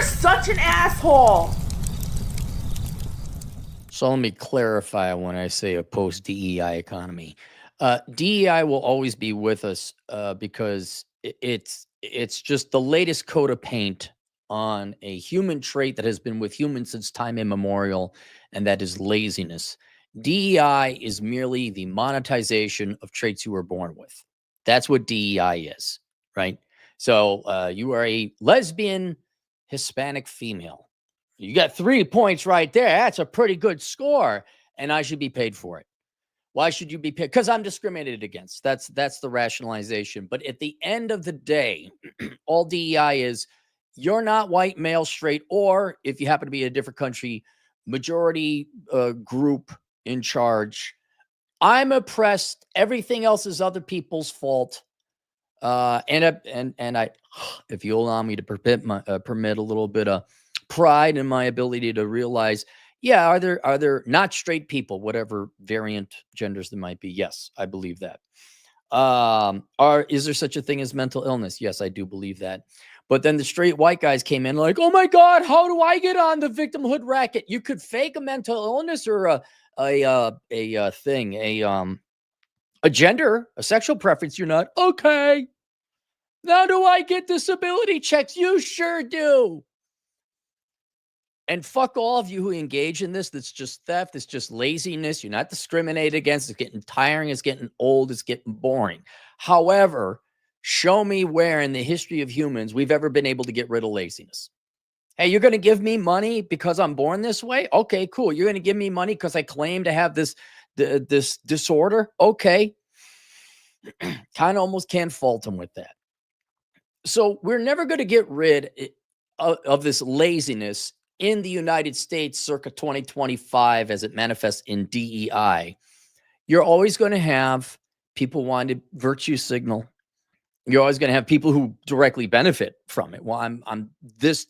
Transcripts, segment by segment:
You're such an asshole. So let me clarify when I say a post-DEI economy. DEI will always be with us because it's just the latest coat of paint on a human trait that has been with humans since time immemorial, and that is laziness. DEI is merely the monetization of traits you were born with. That's what DEI is, right? So you are a lesbian Hispanic female. You got 3 points right there. That's a pretty good score, and I should be paid for it. Why should you be paid? Because I'm discriminated against. That's the rationalization. But at the end of the day, all DEI is you're not white, male, straight, or if you happen to be in a different country, majority group in charge. I'm oppressed. Everything else is other people's fault. And I, if you allow me to permit a little bit of pride in my ability to realize, yeah, are there not straight people, whatever variant genders there might be? Yes, I believe that. Is there such a thing as mental illness? Yes, I do believe that. But then the straight white guys came in like, oh my God, how do I get on the victimhood racket? You could fake a mental illness or a gender, a sexual preference. You're not okay. Now do I get disability checks? You sure do. And fuck all of you who engage in this. That's just theft. It's just laziness. You're not discriminated against. It's getting tiring. It's getting old. It's getting boring. However, show me where in the history of humans we've ever been able to get rid of laziness. Hey, you're going to give me money because I'm born this way? Okay, cool. You're going to give me money because I claim to have this disorder? Okay. Kind of almost can't fault them with that. So we're never going to get rid of this laziness in the United States circa 2025 as it manifests in DEI. You're always going to have people wanting to virtue signal. You're always going to have people who directly benefit from it. Well, I'm this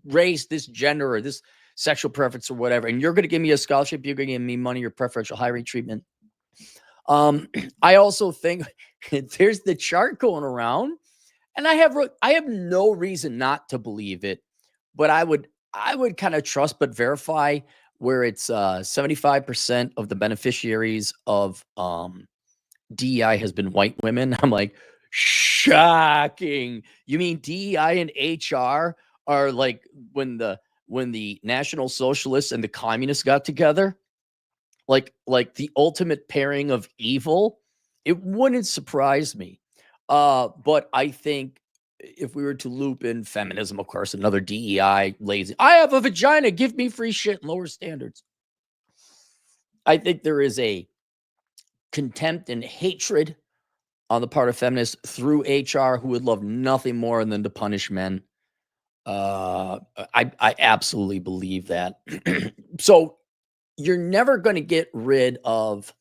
race, this gender, or this sexual preference or whatever, and you're going to give me a scholarship, you're going to give me money or preferential hiring treatment. I also think there's the chart going around. And I have no reason not to believe it, but I would kind of trust but verify where it's 75% of the beneficiaries of DEI has been white women. I'm like, shocking. You mean DEI and HR are like when the National Socialists and the Communists got together? Like the ultimate pairing of evil? It wouldn't surprise me. But I think if we were to loop in feminism, of course, another DEI lazy, I have a vagina, give me free shit and lower standards. I think there is a contempt and hatred on the part of feminists through HR who would love nothing more than to punish men. I absolutely believe that. So you're never going to get rid of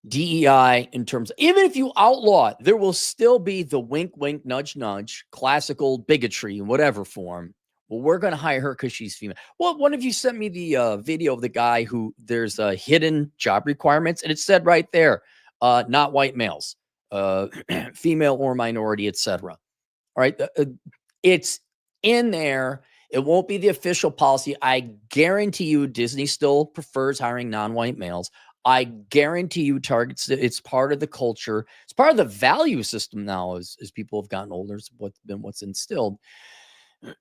DEI in terms of, even if you outlaw it, there will still be the wink, wink, nudge, nudge, classical bigotry in whatever form. Well, we're going to hire her because she's female. Well, one of you sent me the video of the guy who there's hidden job requirements, and it said right there, not white males, female or minority, etc. All right, it's in there. It won't be the official policy. I guarantee you, Disney still prefers hiring non-white males. I guarantee you Target's, it's part of the culture. It's part of the value system now as people have gotten older. It's what's instilled.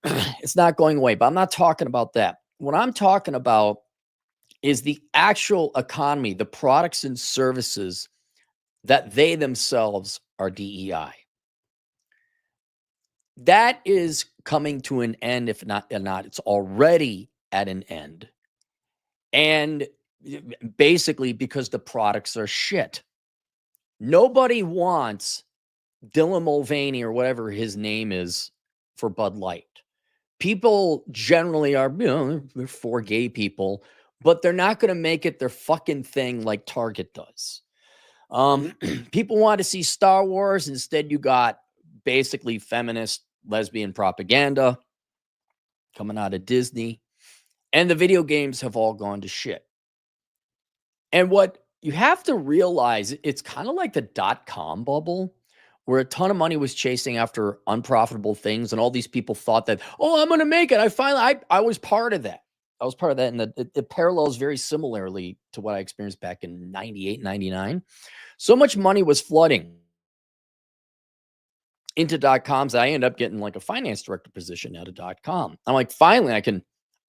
It's not going away, but I'm not talking about that. What I'm talking about is the actual economy, the products and services that they themselves are DEI. That is coming to an end, if not, it's already at an end. And basically because the products are shit. Nobody wants Dylan Mulvaney or whatever his name is for Bud Light. People generally are, they're for gay people, but they're not going to make it their fucking thing like Target does. People want to see Star Wars. Instead, you got basically feminist lesbian propaganda coming out of Disney. And the video games have all gone to shit. And what you have to realize, it's kind of like the dot-com bubble where a ton of money was chasing after unprofitable things, and all these people thought that, oh, I'm going to make it. I was part of that. I was part of that, and it parallels very similarly to what I experienced back in 98, 99. So much money was flooding into .coms that I ended up getting like a finance director position at a .com. I'm like, finally, I can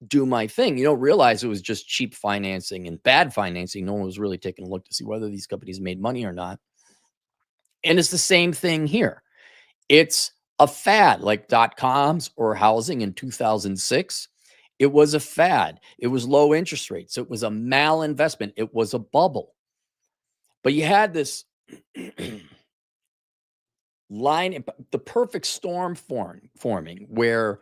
do my thing. You don't realize it was just cheap financing and bad financing. No one was really taking a look to see whether these companies made money or not. And it's the same thing here. It's a fad like .coms or housing in 2006. It was a fad. It was low interest rates. It was a malinvestment. It was a bubble. But you had this line, the perfect storm forming where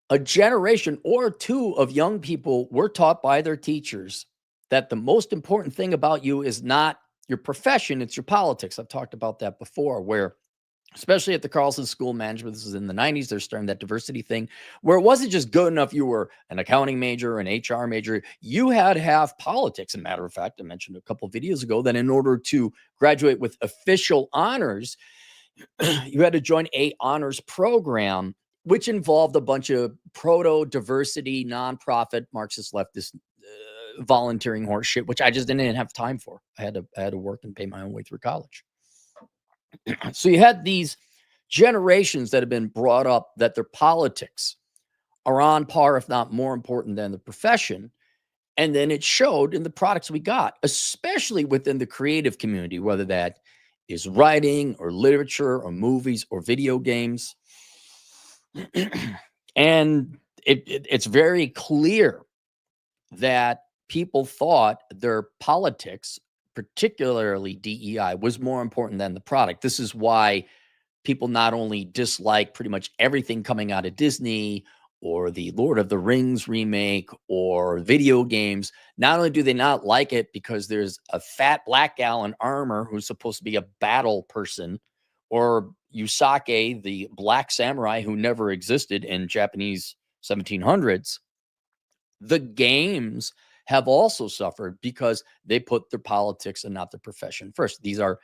a generation or two of young people were taught by their teachers that the most important thing about you is not your profession, it's your politics. I've talked about that before, where especially at the Carlson School of Management, this is in the 90s, they're starting that diversity thing, where it wasn't just good enough you were an accounting major, an HR major, you had to have politics. As a matter of fact, I mentioned a couple of videos ago that in order to graduate with official honors, you had to join a honors program, which involved a bunch of proto-diversity, nonprofit, Marxist, leftist volunteering horse shit, which I just didn't have time for. I had to work and pay my own way through college. So you had these generations that have been brought up that their politics are on par, if not more important than the profession. And then it showed in the products we got, especially within the creative community, whether that is writing or literature or movies or video games. And it's very clear that people thought their politics, particularly DEI, was more important than the product. This is why people not only dislike pretty much everything coming out of Disney or the Lord of the Rings remake or video games. Not only do they not like it because there's a fat black gal in armor who's supposed to be a battle person, or Yusake, the black samurai who never existed in Japanese 1700s, the games have also suffered because they put their politics and not their profession first. These are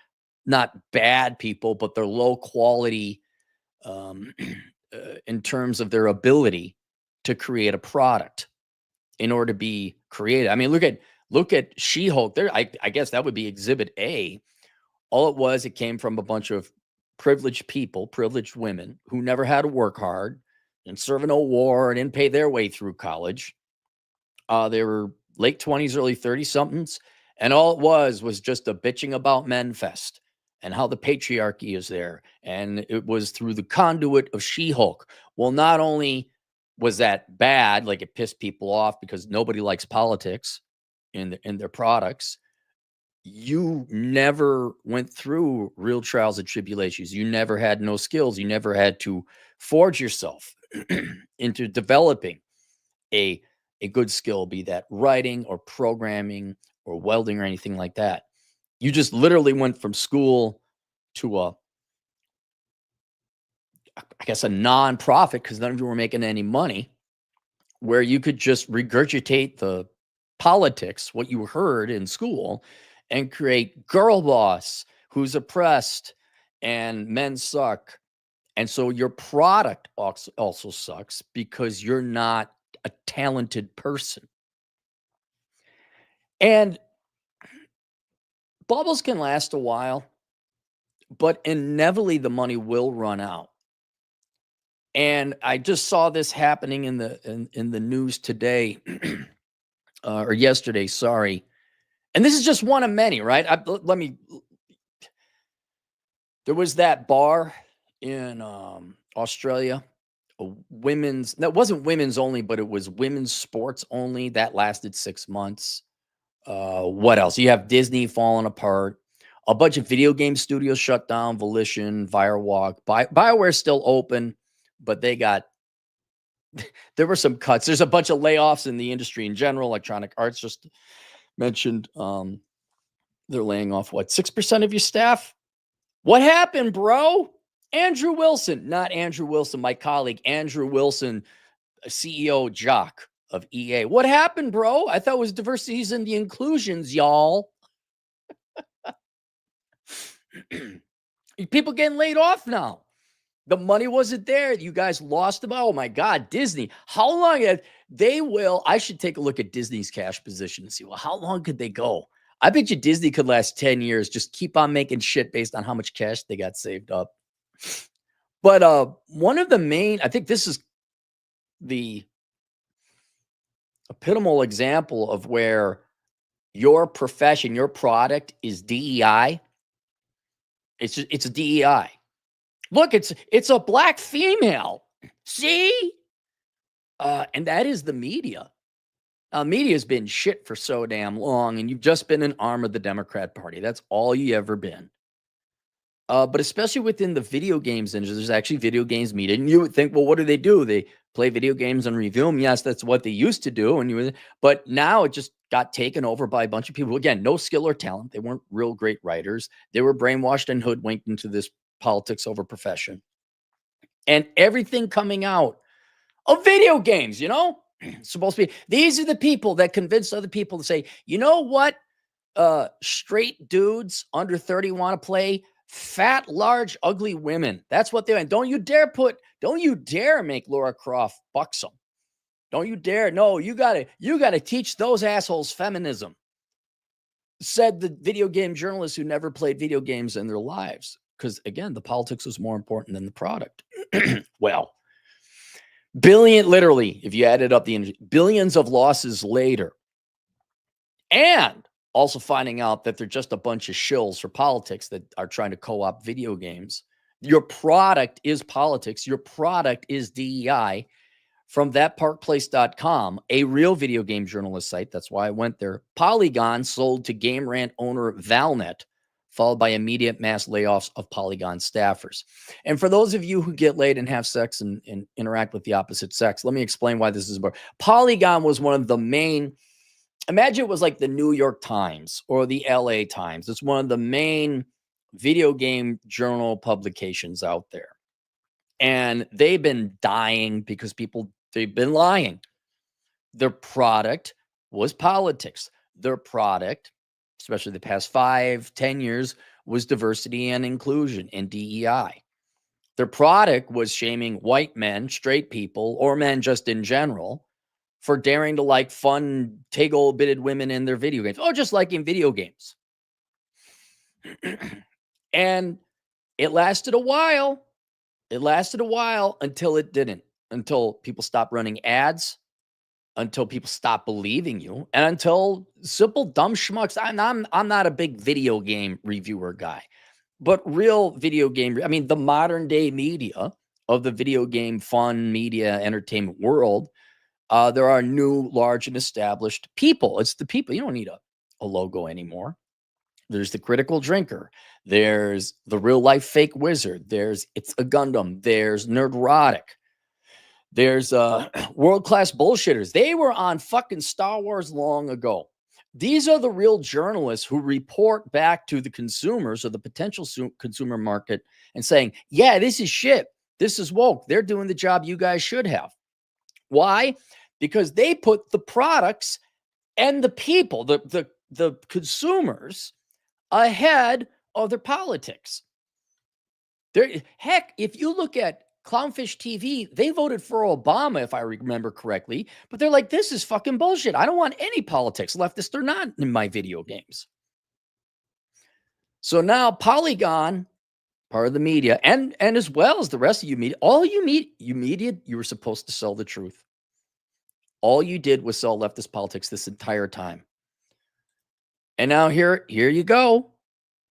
not bad people, but they're low quality in terms of their ability to create a product in order to be creative. I mean, look at She-Hulk. There, I guess that would be Exhibit A. All it was, it came from a bunch of privileged people, privileged women who never had to work hard and serve in a war and didn't pay their way through college. They were late 20s, early 30 somethings. And all it was just a bitching about men fest and how the patriarchy is there. And it was through the conduit of She-Hulk. Well, not only was that bad, like it pissed people off because nobody likes politics in their products, you never went through real trials and tribulations. You never had no skills. You never had to forge yourself into developing a good skill, be that writing or programming or welding or anything like that. You just literally went from school to I guess a nonprofit, because none of you were making any money, where you could just regurgitate the politics, what you heard in school, and create girl boss who's oppressed and men suck. And so your product also sucks because you're not a talented person. And bubbles can last a while, but inevitably the money will run out. And I just saw this happening in the news today or yesterday, sorry. And this is just one of many, right? There was that bar in Australia, that wasn't women's only, but it was women's sports only. That lasted 6 months. What else? You have Disney falling apart. A bunch of video game studios shut down. Volition, Firewalk, BioWare's still open, but there were some cuts. There's a bunch of layoffs in the industry in general. Electronic Arts just mentioned they're laying off 6% of your staff. What happened, bro? Andrew Wilson, not Andrew Wilson, my colleague, Andrew Wilson, CEO jock of EA. What happened, bro? I thought it was diversities and the inclusions, y'all. People getting laid off now. The money wasn't there. You guys lost them. Oh my God, Disney. How long I should take a look at Disney's cash position and see, well, how long could they go? I bet you Disney could last 10 years. Just keep on making shit based on how much cash they got saved up. But one of the main, I think this is the epitomal example of where your profession, your product is DEI. It's a DEI. Look, it's a black female. See? And that is the media. Media's been shit for so damn long, and you've just been an arm of the Democrat Party. That's all you ever been. But especially within the video games industry, there's actually video games media. And you would think, well, what do? They play video games and review them. Yes, that's what they used to do. But now it just got taken over by a bunch of people. Again, no skill or talent. They weren't real great writers. They were brainwashed and hoodwinked into this politics over profession. And everything coming out of video games, supposed to be, these are the people that convince other people to say, you know what? Straight dudes under 30 want to play fat, large, ugly women. That's what they're in. Don't you dare make Lara Croft buxom. Don't you dare. No, you gotta teach those assholes feminism. Said the video game journalists who never played video games in their lives. Because again, the politics was more important than the product. Well, literally, if you added up the billions of losses later, and also finding out that they're just a bunch of shills for politics that are trying to co-opt video games. Your product is politics. Your product is DEI. From thatparkplace.com, a real video game journalist site. That's why I went there. Polygon sold to Game Rant owner Valnet, followed by immediate mass layoffs of Polygon staffers. And for those of you who get laid and have sex and interact with the opposite sex, let me explain why this is important. Polygon was one of the main. Imagine it was like the New York Times or the LA Times. It's one of the main video game journal publications out there. And they've been dying because they've been lying. Their product was politics. Their product, especially the past 5-10 years, was diversity and inclusion and DEI. Their product was shaming white men, straight people, or men just in general, for daring to like fun, Tegel-bitted women in their video games. Oh, just like in video games. And it lasted a while. It lasted a while until it didn't. Until people stopped running ads. Until people stopped believing you. And until simple dumb schmucks. I'm not a big video game reviewer guy. But real video game, the modern day media of the video game fun media entertainment world, there are new, large, and established people. It's the people. You don't need a logo anymore. There's the critical drinker. There's the real life fake wizard. There's It's a Gundam. There's Nerdrotic. There's world-class bullshitters. They were on fucking Star Wars long ago. These are the real journalists who report back to the consumers or the potential consumer market and saying, yeah, this is shit. This is woke. They're doing the job you guys should have. Why? Because they put the products and the people, the consumers, ahead of their politics. Heck, if you look at Clownfish TV, they voted for Obama, if I remember correctly, but they're like, this is fucking bullshit. I don't want any politics, leftist or not, in my video games. So now Polygon, part of the media, and as well as the rest of you media, you were supposed to sell the truth. All you did was sell leftist politics this entire time. And now here you go.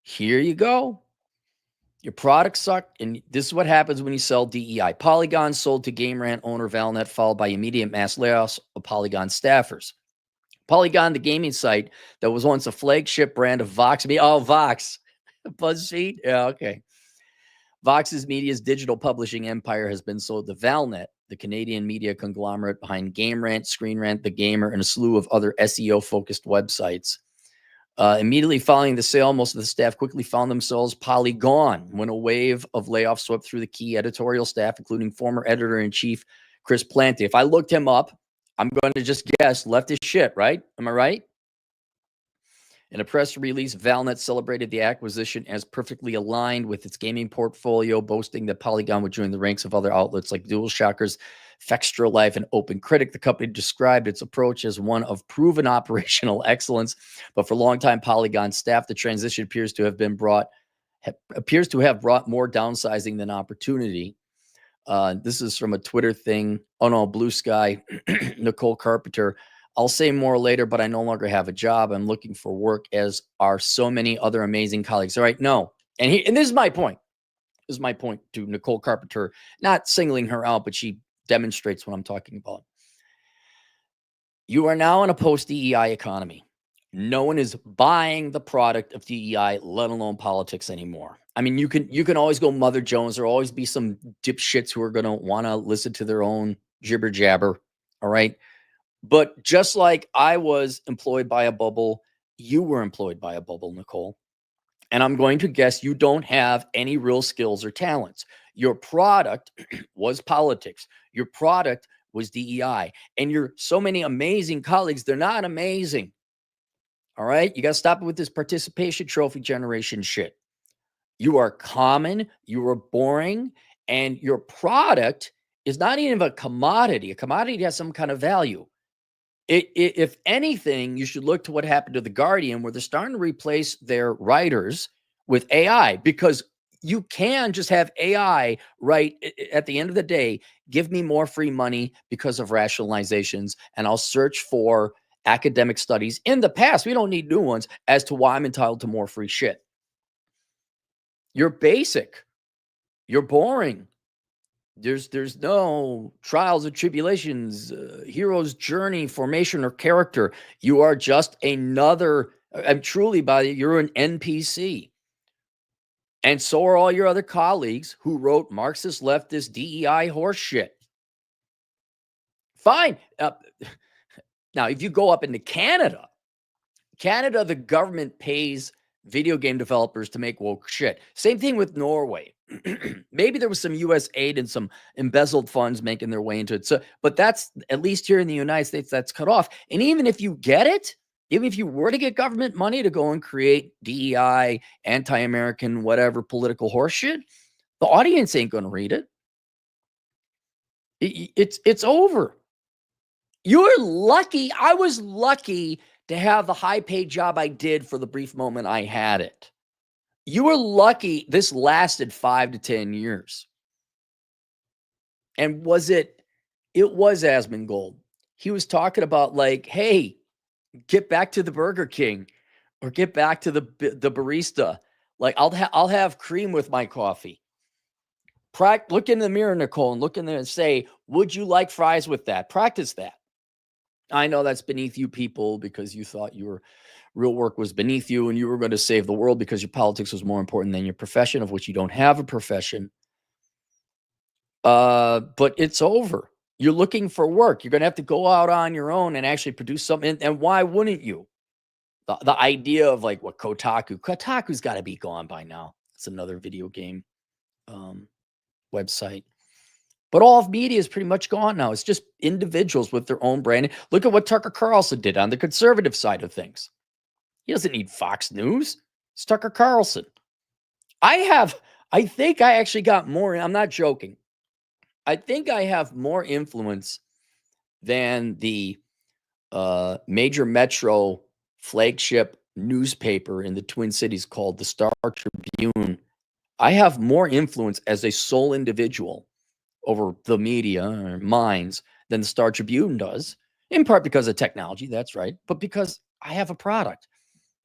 Here you go. Your product sucked, and this is what happens when you sell DEI. Polygon sold to Game Rant owner Valnet, followed by immediate mass layoffs of Polygon staffers. Polygon, the gaming site that was once a flagship brand of Vox. Oh, Vox. BuzzFeed? Yeah, okay. Vox's media's digital publishing empire has been sold to Valnet, the Canadian media conglomerate behind Game Rant, Screen Rant, The Gamer, and a slew of other SEO-focused websites. Immediately following the sale, most of the staff quickly found themselves Polygon when a wave of layoffs swept through the key editorial staff, including former editor-in-chief Chris Plante. If I looked him up, I'm going to just guess leftist shit, right? Am I right? In a press release, Valnet celebrated the acquisition as perfectly aligned with its gaming portfolio, boasting that Polygon would join the ranks of other outlets like DualShockers, Fextra Life, and Open Critic. The company described its approach as one of proven operational excellence, but for longtime Polygon staff, the transition appears to have brought more downsizing than opportunity. This is from a Twitter thing. Oh no, Blue Sky, Nicole Carpenter. I'll say more later, but I no longer have a job. I'm looking for work, as are so many other amazing colleagues. All right, no. And this is my point. This is my point to Nicole Carpenter, not singling her out, but she demonstrates what I'm talking about. You are now in a post-DEI economy. No one is buying the product of DEI, let alone politics anymore. I mean, you can always go Mother Jones. There'll always be some dipshits who are going to want to listen to their own jibber jabber. All right. But just like I was employed by a bubble, you were employed by a bubble, Nicole. And I'm going to guess you don't have any real skills or talents. Your product was politics. Your product was DEI. And you're so many amazing colleagues. They're not amazing. All right. You got to stop it with this participation trophy generation shit. You are common. You are boring. And your product is not even a commodity. A commodity has some kind of value. If anything, you should look to what happened to The Guardian, where they're starting to replace their writers with AI, because you can just have AI write at the end of the day, give me more free money because of rationalizations, and I'll search for academic studies in the past. We don't need new ones as to why I'm entitled to more free shit. You're basic. You're boring. There's no trials and tribulations, hero's journey, formation, or character. You are just another, I'm truly by it, you're an NPC. And so are all your other colleagues who wrote Marxist, leftist, DEI horse shit. Fine. Now, if you go up into Canada, the government pays video game developers to make woke shit. Same thing with Norway. Maybe there was some U.S. aid and some embezzled funds making their way into it. So, but that's, at least here in the United States, that's cut off. And even if you get it, even if you were to get government money to go and create DEI, anti-American, whatever political horseshit, the audience ain't going to read it. It's over. You're lucky. I was lucky to have the high-paid job I did for the brief moment I had it. You were lucky this lasted 5 to 10 years. And it was Asmongold. He was talking about, like, hey, get back to the Burger King or get back to the barista. Like, I'll have cream with my coffee. Look in the mirror, Nicole, and look in there and say, would you like fries with that? Practice that. I know that's beneath you people because you thought your real work was beneath you and you were going to save the world because your politics was more important than your profession, of which you don't have a profession. But it's over. You're looking for work. You're going to have to go out on your own and actually produce something. And why wouldn't you? The idea of, like, what Kotaku's got to be gone by now. It's another video game website. But all of media is pretty much gone now. It's just individuals with their own brand. Look at what Tucker Carlson did on the conservative side of things. He doesn't need Fox News. It's Tucker Carlson. I think I actually got more. I'm not joking. I think I have more influence than the major metro flagship newspaper in the Twin Cities called the Star Tribune. I have more influence as a sole individual over the media or minds than the Star Tribune does, in part because of technology, that's right, but because I have a product.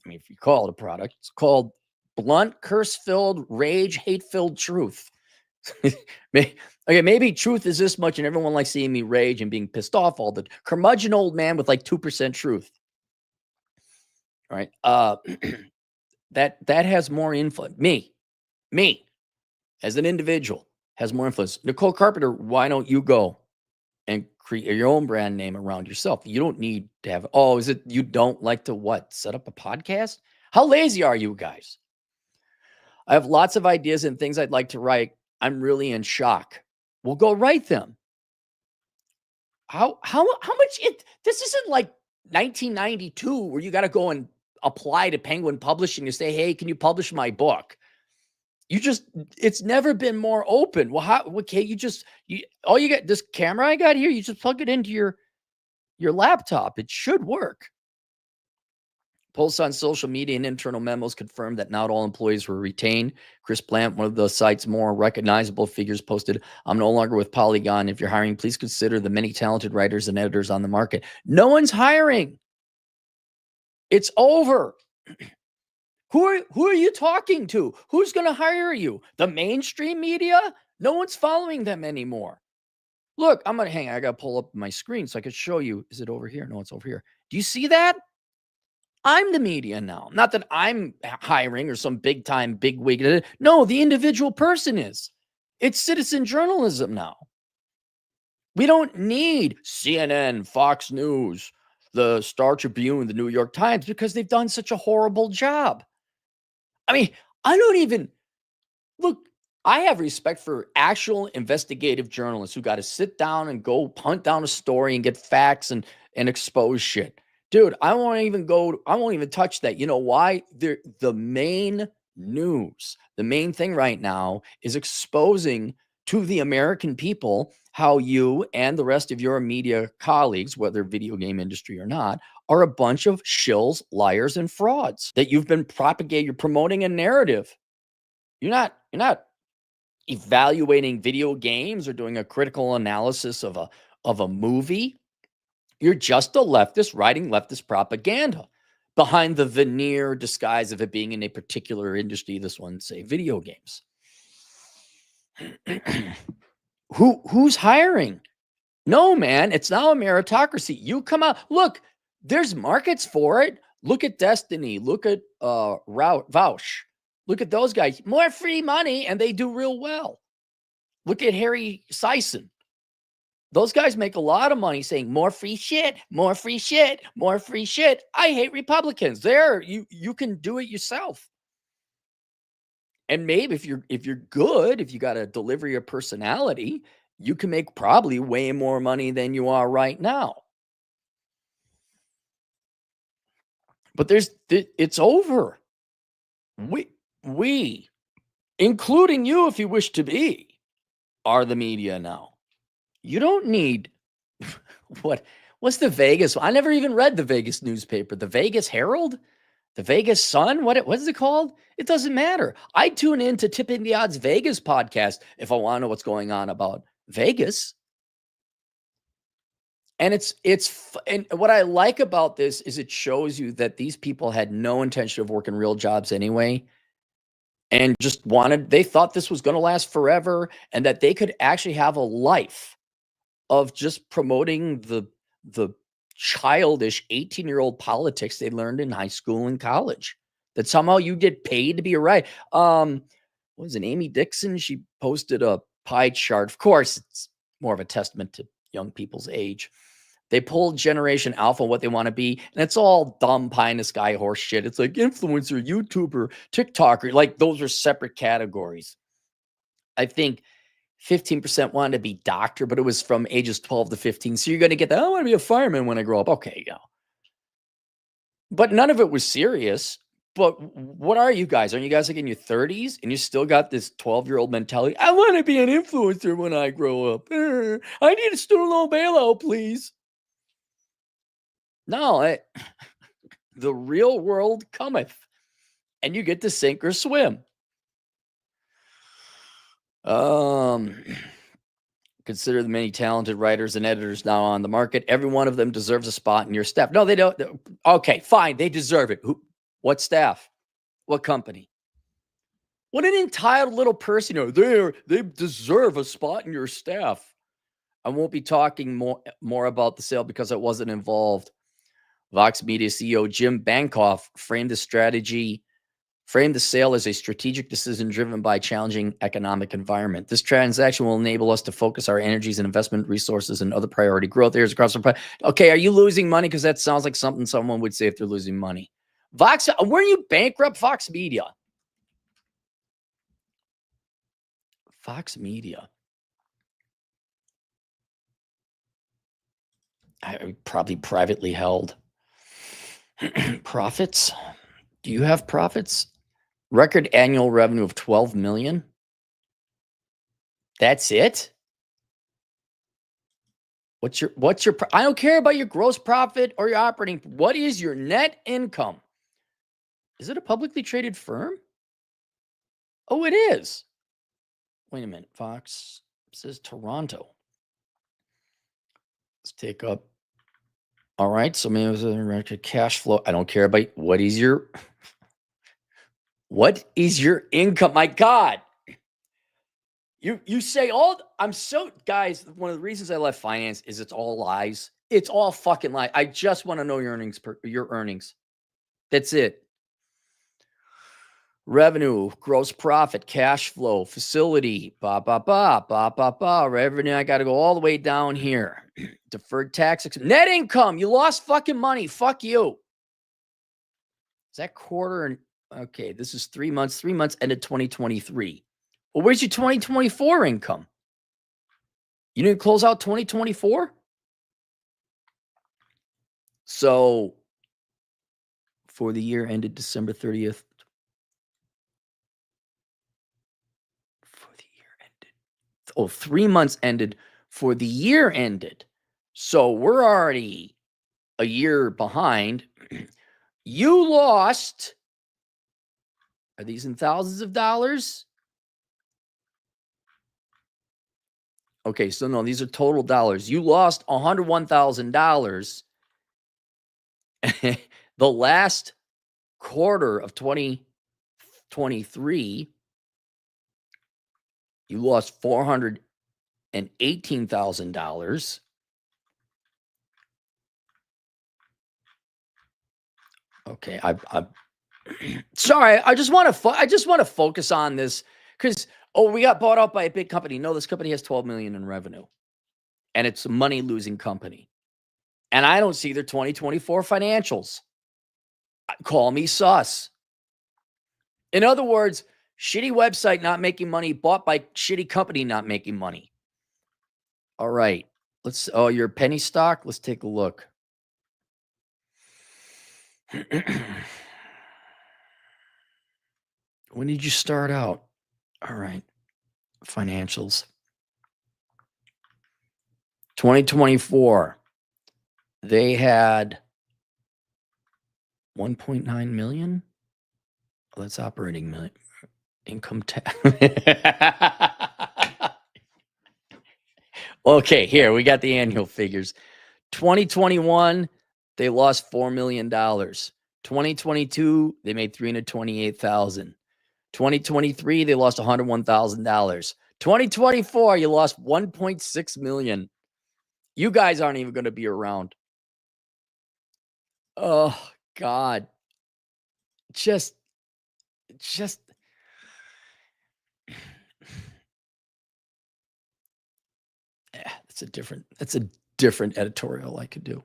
I mean, if you call it a product, it's called blunt, curse-filled, rage, hate-filled truth. Maybe truth is this much and everyone likes seeing me rage and being pissed off all the curmudgeon old man with like 2% truth. All right. That has more influence. Me as an individual has more influence. Nicole Carpenter, why don't you go and create your own brand name around yourself? You don't need to have, is it you don't like to what? Set up a podcast? How lazy are you guys? I have lots of ideas and things I'd like to write. I'm really in shock. Well, go write them. How much this isn't like 1992 where you got to go and apply to Penguin Publishing to say, hey, can you publish my book? It's never been more open. Well, how, okay, all you got, this camera I got here, you just plug it into your laptop. It should work. Posts on social media and internal memos confirmed that not all employees were retained. Chris Plant, one of the site's more recognizable figures, posted, I'm no longer with Polygon. If you're hiring, please consider the many talented writers and editors on the market. No one's hiring. It's over. Who are you talking to? Who's going to hire you? The mainstream media? No one's following them anymore. Look, I got to pull up my screen so I could show you. Is it over here? No, it's over here. Do you see that? I'm the media now. Not that I'm hiring or some big time big wig. No, the individual person is. It's citizen journalism now. We don't need CNN, Fox News, the Star Tribune, the New York Times, because they've done such a horrible job. I mean, I don't even look. I have respect for actual investigative journalists who got to sit down and go hunt down a story and get facts and expose shit. Dude, I won't even touch that. You know why? The main news, the main thing right now is exposing to the American people how you and the rest of your media colleagues, whether video game industry or not, are a bunch of shills, liars, and frauds that you've been propagating. You're promoting a narrative. You're not evaluating video games or doing a critical analysis of a movie. You're just a leftist writing leftist propaganda behind the veneer disguise of it being in a particular industry. This one, say, video games. Who's hiring? No, man, it's now a meritocracy. You come out. Look, there's markets for it. Look at Destiny. Look at Vouch. Look at those guys. More free money, and they do real well. Look at Harry Sison. Those guys make a lot of money saying more free shit, more free shit, more free shit. I hate Republicans. You can do it yourself. And maybe if you're good, if you got a delivery of personality, you can make probably way more money than you are right now. But it's over. We, including you, if you wish to be, are the media now. You don't need what's the Vegas? I never even read the Vegas newspaper. The Vegas Herald? The Vegas Sun? What is it called? It doesn't matter. I tune in to Tipping the Odds Vegas podcast if I want to know what's going on about Vegas. And and what I like about this is it shows you that these people had no intention of working real jobs anyway, and just they thought this was going to last forever, and that they could actually have a life of just promoting the childish 18-year-old politics they learned in high school and college, that somehow you get paid to be a right. What was it, Amy Dixon? She posted a pie chart. Of course, it's more of a testament to young people's age. They pulled Generation Alpha, what they want to be, and it's all dumb pie in the sky horse shit. It's like influencer, YouTuber, TikToker. Like, those are separate categories. I think 15% wanted to be doctor, but it was from ages 12 to 15. So you're going to get that, I want to be a fireman when I grow up. Okay, yeah. But none of it was serious. But what are you guys? Aren't you guys like in your 30s and you still got this 12-year-old mentality? I want to be an influencer when I grow up. I need a student loan bailout, please. No, the real world cometh, and you get to sink or swim. Consider the many talented writers and editors now on the market. Every one of them deserves a spot in your staff. No, they don't. Okay, fine. They deserve it. What staff? What company? What an entitled little person. They deserve a spot in your staff. I won't be talking more about the sale because I wasn't involved. Vox Media CEO Jim Bankoff framed the sale as a strategic decision driven by a challenging economic environment. This transaction will enable us to focus our energies and investment resources and other priority growth areas across the. Okay, are you losing money? Because that sounds like something someone would say if they're losing money. Vox, weren't you bankrupt, Fox Media? Fox Media. Probably privately held. Profits? Do you have profits? Record annual revenue of 12 million. That's it? What's your I don't care about your gross profit or your operating. What is your net income? Is it a publicly traded firm? Oh, it is. Wait a minute. Fox says Toronto. Let's take up. All right. So maybe it was a record cash flow. I don't care about what is your income? My God. You say I'm so, guys, one of the reasons I left finance is it's all lies. It's all fucking lies. I just want to know your earnings. That's it. Revenue, gross profit, cash flow, facility, revenue. I got to go all the way down here. Deferred tax, net income. You lost fucking money. Fuck you. Is that quarter? Okay, this is 3 months. 3 months ended 2023. Well, where's your 2024 income? You didn't close out 2024? So for the year ended December 30th, for the year ended, 3 months ended for the year ended. So we're already a year behind. You lost, are these in thousands of dollars? Okay, so no, these are total dollars. You lost $101,000 the last quarter of 2023. You lost $418,000. Okay, I sorry. I just want to focus on this because we got bought out by a big company. No, this company has 12 million in revenue, and it's a money losing company. And I don't see their 2024 financials. Call me sus. In other words, shitty website not making money, bought by shitty company not making money. All right, your penny stock. Let's take a look. When did you start out? All right. Financials. 2024. They had 1.9 million. Oh, that's operating million. Income tax. Okay, here we got the annual figures. 2021, they lost $4 million. 2022, they made $328,000. 2023, they lost $101,000. 2024, you lost $1.6 million. You guys aren't even going to be around. Oh, God. Just that's a different editorial I could do.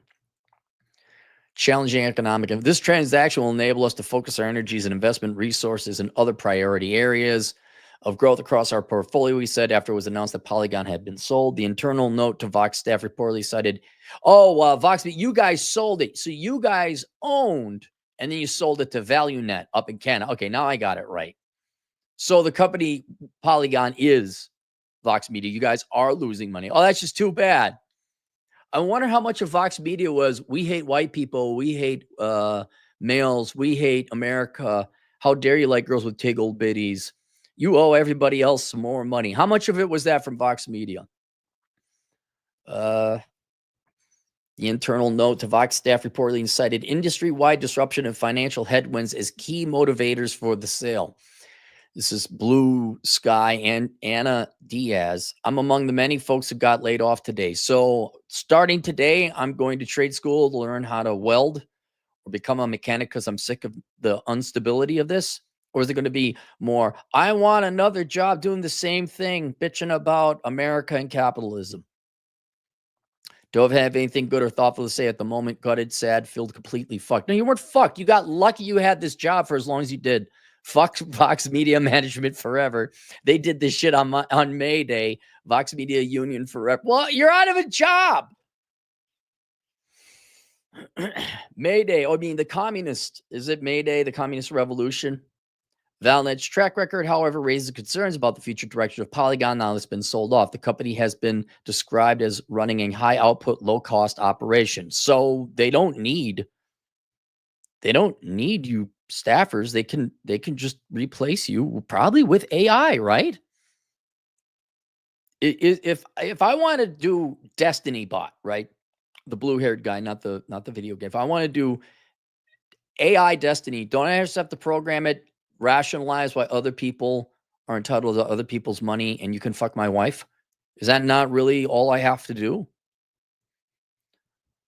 Challenging economic. This transaction will enable us to focus our energies and investment resources in other priority areas of growth across our portfolio, he said after it was announced that Polygon had been sold. The internal note to Vox staff reportedly cited, Vox, you guys sold it. So you guys owned, and then you sold it to ValueNet up in Canada. Okay, now I got it right. So the company Polygon is Vox Media. You guys are losing money. Oh, that's just too bad. I wonder how much of Vox Media was, we hate white people, we hate males, we hate America. How dare you like girls with tig old bitties? You owe everybody else some more money. How much of it was that from Vox Media? The internal note to Vox staff reportedly cited industry-wide disruption and financial headwinds as key motivators for the sale. This is Blue Sky and Anna Diaz. I'm among the many folks who got laid off today. So starting today, I'm going to trade school to learn how to weld or become a mechanic because I'm sick of the instability of this. Or is it going to be more, I want another job doing the same thing, bitching about America and capitalism? Don't have anything good or thoughtful to say at the moment. Gutted, sad, filled, completely fucked. No, you weren't fucked. You got lucky you had this job for as long as you did. Fuck Vox Media Management forever. They did this shit on May Day. Vox Media Union forever. Well, you're out of a job. Mayday. I mean, the communist. Is it Mayday, the communist revolution? Valnet's track record, however, raises concerns about the future direction of Polygon now that's been sold off. The company has been described as running a high output, low cost operation. So they don't need you staffers. They can just replace you probably with AI, right? If I want to do Destiny Bot, right? The blue-haired guy, not the video game. If I want to do AI Destiny, don't I just have to program it, rationalize why other people are entitled to other people's money and you can fuck my wife? Is that not really all I have to do?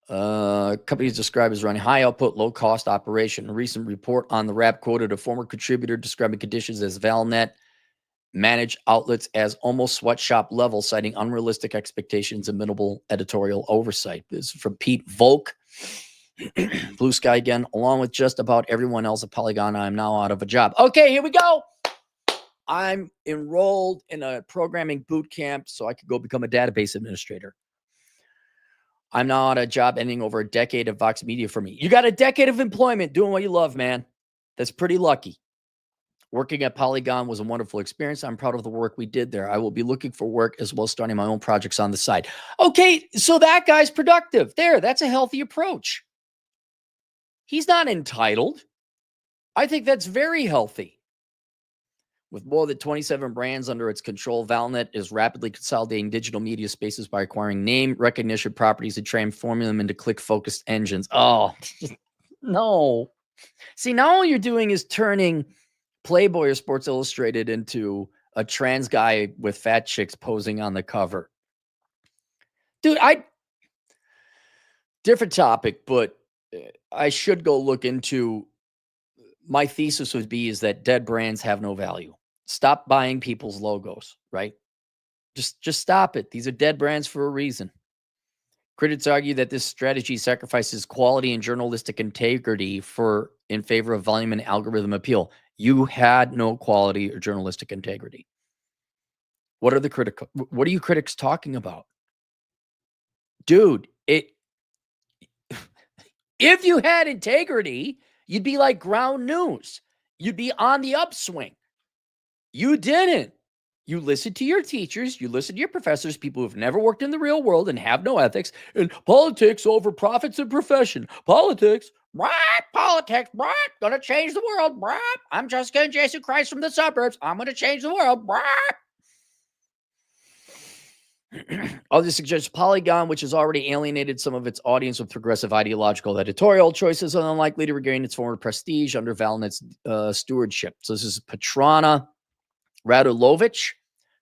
Companies described as running high output, low cost operation. A recent report on the Wrap quoted a former contributor describing conditions as Valnet managed outlets as almost sweatshop level, citing unrealistic expectations and minimal editorial oversight. This is from Pete Volk. Blue Sky again, along with just about everyone else at Polygon, I'm now out of a job. Okay, here we go. I'm enrolled in a programming boot camp so I could go become a database administrator. I'm now out of a job, ending over a decade of Vox Media for me. You got a decade of employment doing what you love, man. That's pretty lucky. Working at Polygon was a wonderful experience. I'm proud of the work we did there. I will be looking for work as well as starting my own projects on the side. Okay, so that guy's productive. There, that's a healthy approach. He's not entitled. I think that's very healthy. With more than 27 brands under its control, Valnet is rapidly consolidating digital media spaces by acquiring name recognition properties and transforming them into click-focused engines. Oh, no. See, now all you're doing is turning Playboy or Sports Illustrated into a trans guy with fat chicks posing on the cover. Dude, different topic, but I should go look into, my thesis would be is that dead brands have no value. Stop buying people's logos, right? Just stop it. These are dead brands for a reason. Critics argue that this strategy sacrifices quality and journalistic integrity in favor of volume and algorithm appeal. You had no quality or journalistic integrity. What are you critics talking about? Dude, if you had integrity, you'd be like Ground News. You'd be on the upswing. You didn't. You listened to your teachers. You listened to your professors, people who've never worked in the real world and have no ethics. And politics over profits and profession. Politics, right? Politics, right? Gonna change the world, right? I'm Jessica and Jason Christ from the suburbs. I'm gonna change the world, right? Others suggest Polygon, which has already alienated some of its audience with progressive ideological editorial choices, are unlikely to regain its former prestige under Valnet's stewardship. So this is Petrana Radulovic,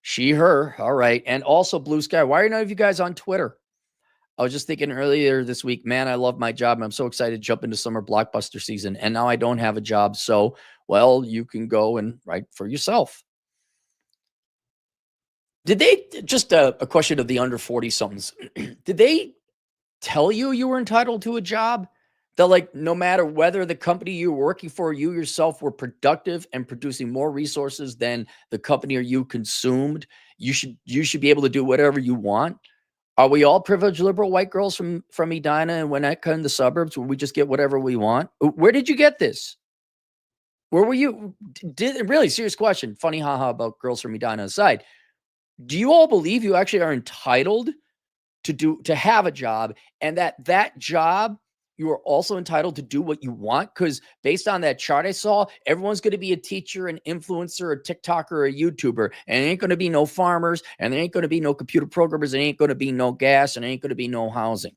she, her. All right. And also Blue Sky. Why are none of you guys on Twitter? I was just thinking earlier this week, man, I love my job. And I'm so excited to jump into summer blockbuster season. And now I don't have a job. So, well, you can go and write for yourself. Did they, just a question of the under 40 somethings, did they tell you were entitled to a job? That, like, no matter whether the company you're working for, you yourself were productive and producing more resources than the company or you consumed, you should be able to do whatever you want? Are we all privileged liberal white girls from Edina and Winnetka in the suburbs where we just get whatever we want? Where did you get this? Where were you? Really serious question. Funny haha about girls from Edina aside. Do you all believe you actually are entitled to have a job, and that job you are also entitled to do what you want? Because based on that chart I saw, everyone's going to be a teacher, an influencer, a TikToker, or a YouTuber, and there ain't going to be no farmers, and there ain't going to be no computer programmers, and there ain't going to be no gas, and there ain't going to be no housing.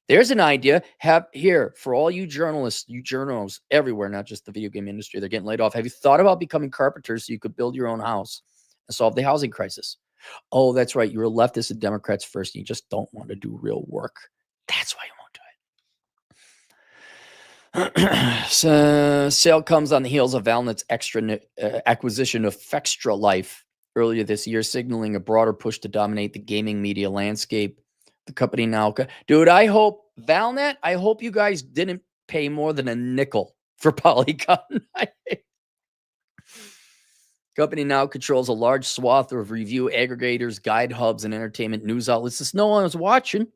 There's an idea. Have here for all you journalists, you journals everywhere, not just the video game industry. They're getting laid off. Have you thought about becoming carpenters so you could build your own house and solve the housing crisis? Oh, that's right. You're a leftist and Democrats first. And you just don't want to do real work. That's why you won't do it. So, sale comes on the heels of Valnet's acquisition of Fextra Life earlier this year, signaling a broader push to dominate the gaming media landscape. The company now, dude, I hope you guys didn't pay more than a nickel for Polygon. Company now controls a large swath of review aggregators, guide hubs, and entertainment news outlets. This no one is watching.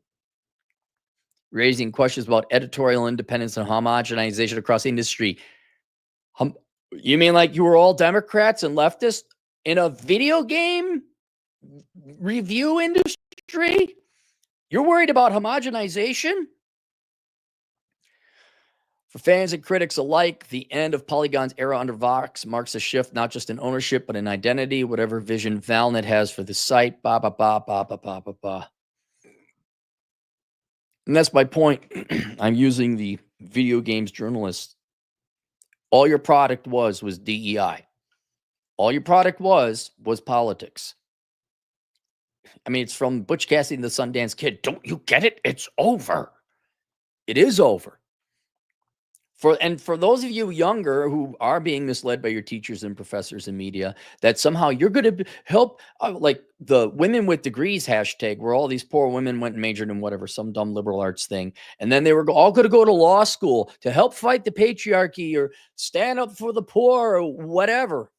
raising questions about editorial independence and homogenization across the industry. You mean like you were all Democrats and leftists in a video game review industry? You're worried about homogenization? For fans and critics alike, the end of Polygon's era under Vox marks a shift not just in ownership, but in identity, whatever vision Valnet has for the site. Ba, ba, ba, ba, ba, ba, ba, ba. And that's my point. I'm using the video games journalist. All your product was DEI. All your product was politics. I mean, it's from Butch Cassidy and the Sundance Kid. Don't you get it? It's over. It is over. For those of you younger who are being misled by your teachers and professors and media, that somehow you're going to help, like the women with degrees hashtag, where all these poor women went and majored in whatever, some dumb liberal arts thing. And then they were all going to go to law school to help fight the patriarchy or stand up for the poor or whatever.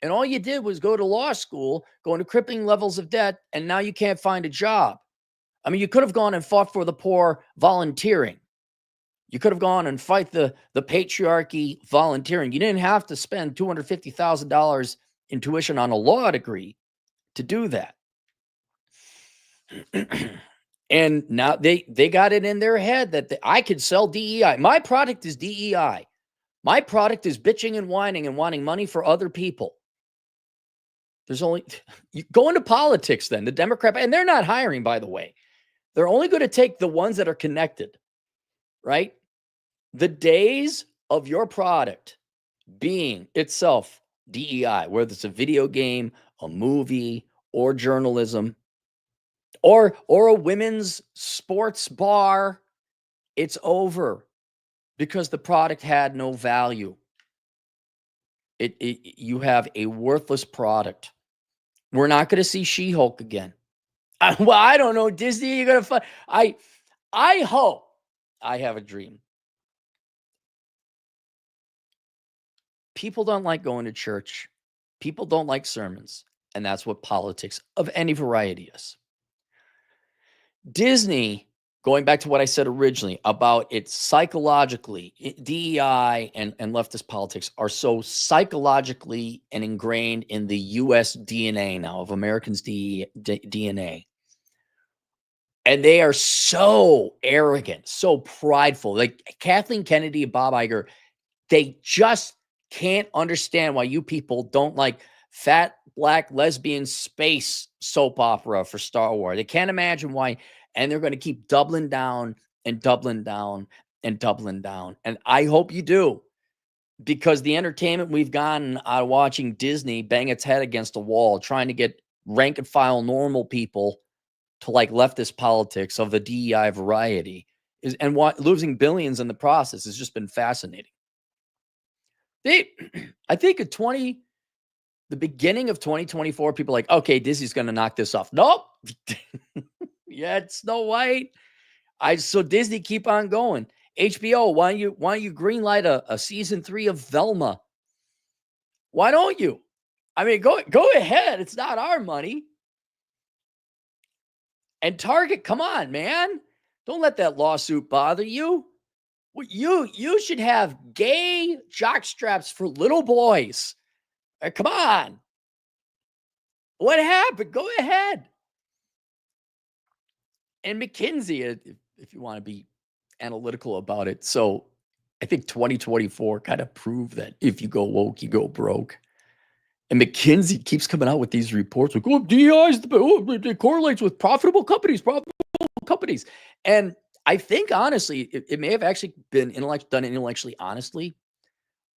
And all you did was go to law school, go into crippling levels of debt, and now you can't find a job. I mean, you could have gone and fought for the poor volunteering. You could have gone and fight the patriarchy volunteering. You didn't have to spend $250,000 in tuition on a law degree to do that. And now they got it in their head that I could sell DEI. My product is DEI. My product is bitching and whining and wanting money for other people. There's only, you go into politics then, the Democrat, and they're not hiring, by the way. They're only going to take the ones that are connected, right? The days of your product being itself DEI, whether it's a video game, a movie, or journalism, or a women's sports bar, it's over because the product had no value. You have a worthless product. We're not going to see She-Hulk again. Well, I don't know, Disney, you're going to find. I hope, I have a dream. People don't like going to church. People don't like sermons. And that's what politics of any variety is. Disney, going back to what I said originally about it psychologically, DEI and leftist politics are so psychologically and ingrained in the U.S. DNA now of Americans' DNA. And they are so arrogant, so prideful. Like Kathleen Kennedy and Bob Iger, they just can't understand why you people don't like fat, black, lesbian space soap opera for Star Wars. They can't imagine why. And they're going to keep doubling down and doubling down and doubling down. And I hope you do, because the entertainment we've gotten out of watching Disney bang its head against a wall, trying to get rank and file normal people to like leftist politics of the DEI variety and losing billions in the process has just been fascinating. I think the beginning of 2024, people are like, okay, Disney's going to knock this off. Nope. Yeah, it's Snow White. So Disney, keep on going. HBO, why don't you greenlight a season 3 of Velma? Why don't you? I mean, go ahead. It's not our money. And Target, come on, man. Don't let that lawsuit bother you. You should have gay jock straps for little boys. Come on. What happened? Go ahead. And McKinsey, if you want to be analytical about it. So I think 2024 kind of proved that if you go woke, you go broke. And McKinsey keeps coming out with these reports like, oh, DEI it correlates with profitable companies. And I think, honestly, it may have actually been done intellectually honestly.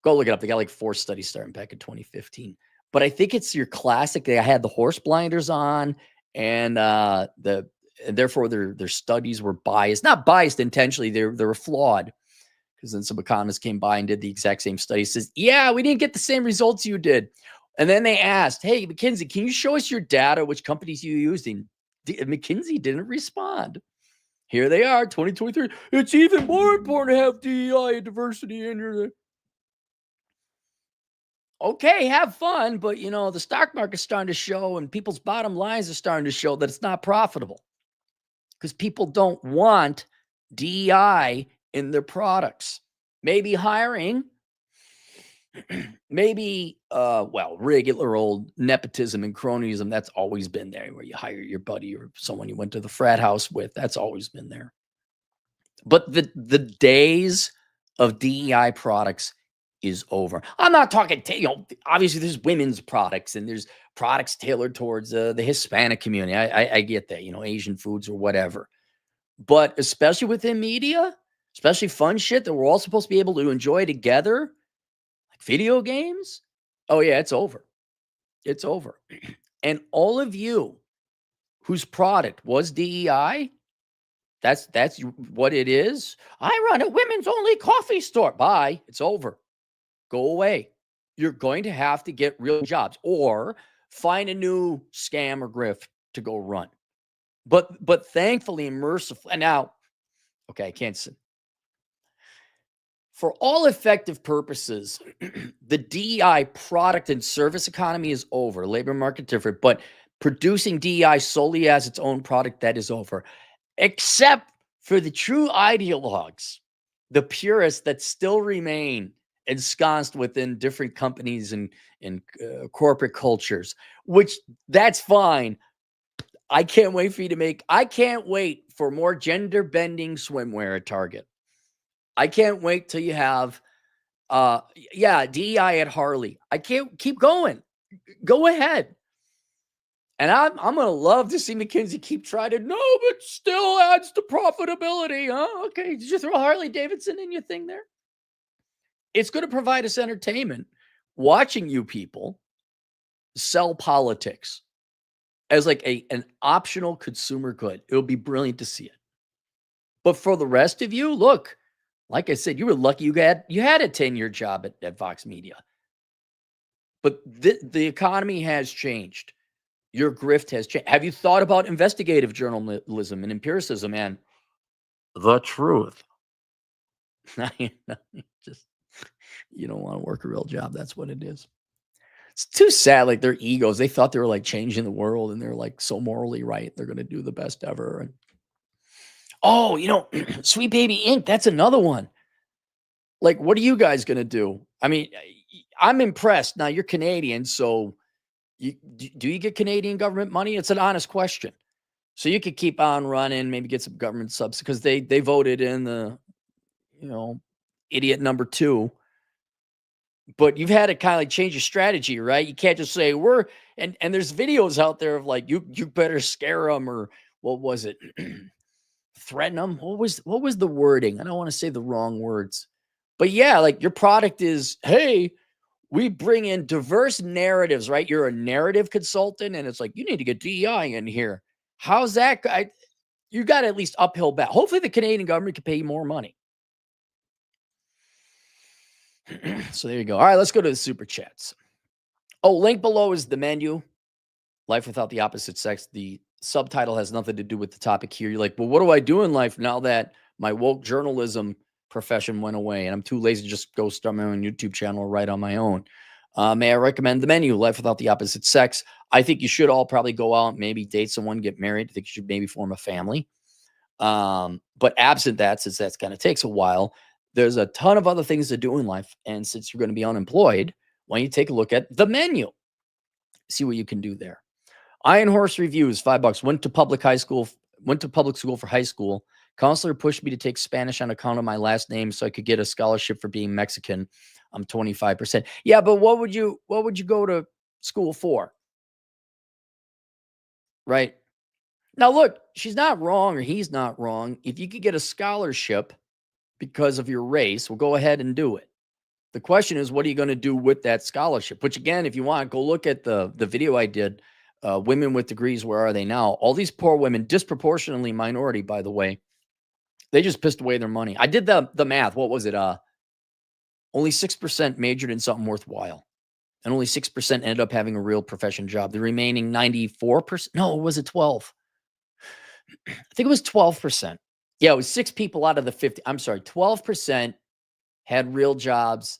Go look it up. They got like 4 studies starting back in 2015. But I think it's your classic. They had the horse blinders on, and therefore their studies were biased. Not biased intentionally. They were flawed, because then some economists came by and did the exact same study. Says, yeah, we didn't get the same results you did. And then they asked, hey, McKinsey, can you show us your data, which companies you used? And McKinsey didn't respond. Here they are, 2023. It's even more important to have DEI and diversity in your. Okay, have fun, but the stock market's starting to show, and people's bottom lines are starting to show that it's not profitable, because people don't want DEI in their products. Maybe hiring, maybe, regular old nepotism and cronyism. That's always been there, where you hire your buddy or someone you went to the frat house with. That's always been there. But the days of DEI products is over. I'm not talking, obviously there's women's products and there's products tailored towards the Hispanic community. I get that, Asian foods or whatever. But especially within media, especially fun shit that we're all supposed to be able to enjoy together, like video games. Oh yeah, it's over. It's over. And all of you whose product was DEI, that's what it is. I run a women's only coffee store. Bye. It's over. Go away. You're going to have to get real jobs or find a new scam or grift to go run. But thankfully and mercifully, and now, okay, I can't say. For all effective purposes, the DEI product and service economy is over. Labor market different, but producing DEI solely as its own product, that is over. Except for the true ideologues, the purists that still remain ensconced within different companies and corporate cultures, which that's fine. I can't wait for more gender bending swimwear at Target. I can't wait till you have, DEI at Harley. I can't keep going. Go ahead. And I'm going to love to see McKinsey keep trying to, no, but still adds to profitability. Huh? Okay. Did you throw Harley Davidson in your thing there? It's going to provide us entertainment watching you people sell politics as like an optional consumer good. It'll be brilliant to see it. But for the rest of you, look, like I said, you were lucky you had a 10-year job at Vox Media. But the economy has changed. Your grift has changed. Have you thought about investigative journalism and empiricism and the truth? Just, you don't want to work a real job. That's what it is. It's too sad. Like their egos, they thought they were like changing the world and they're like so morally right. They're going to do the best ever. And Sweet Baby Inc. That's another one. Like, what are you guys going to do? I mean, I'm impressed. Now you're Canadian, so do you get Canadian government money? It's an honest question. So you could keep on running, maybe get some government subs because they voted in the, idiot number 2. But you've had to kind of like change your strategy, right? You can't just say and there's videos out there of like you better scare them or what was it? Threaten them. What was the wording? I don't want to say the wrong words. But yeah, like your product is, hey, we bring in diverse narratives, right? You're a narrative consultant, and it's like, you need to get DEI in here. How's that? You got at least uphill battle. Hopefully the Canadian government can pay you more money. So there you go. All right, let's go to the super chats. Link below is the menu. Life without the opposite sex. The subtitle has nothing to do with the topic here. You're like, well, what do I do in life now that my woke journalism profession went away and I'm too lazy to just go start my own YouTube channel or write on my own? May I recommend the menu, Life Without the Opposite Sex? I think you should all probably go out, maybe date someone, get married. I think you should maybe form a family. But absent that, since that's kind of takes a while, there's a ton of other things to do in life. And since you're going to be unemployed, why don't you take a look at the menu? See what you can do there. Iron Horse Reviews, $5. Went to public school for high school. Counselor pushed me to take Spanish on account of my last name so I could get a scholarship for being Mexican. I'm 25%. Yeah, but what would you go to school for? Right? Now look, she's not wrong or he's not wrong. If you could get a scholarship because of your race, well, go ahead and do it. The question is, what are you going to do with that scholarship? Which again, if you want, go look at the video I did. Women with degrees, where are they now? All these poor women, disproportionately minority, by the way, they just pissed away their money. I did the math. What was it? Only 6% majored in something worthwhile. And only 6% ended up having a real profession job. The remaining 94%, no, was it 12? I think it was 12%. Yeah, it was 6 people out of the 50. I'm sorry, 12% had real jobs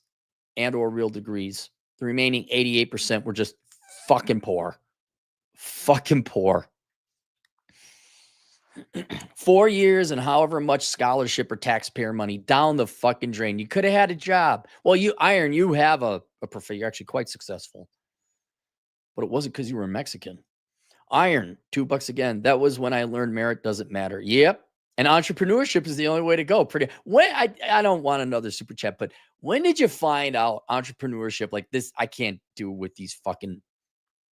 and or real degrees. The remaining 88% were just fucking poor. Fucking poor. 4 years and however much scholarship or taxpayer money down the fucking drain. You could have had a job. Well, you have a profession. You're actually quite successful. But it wasn't because you were Mexican. Iron, $2 again. That was when I learned merit doesn't matter. Yep. And entrepreneurship is the only way to go. I don't want another super chat, but when did you find out entrepreneurship like this? I can't do with these fucking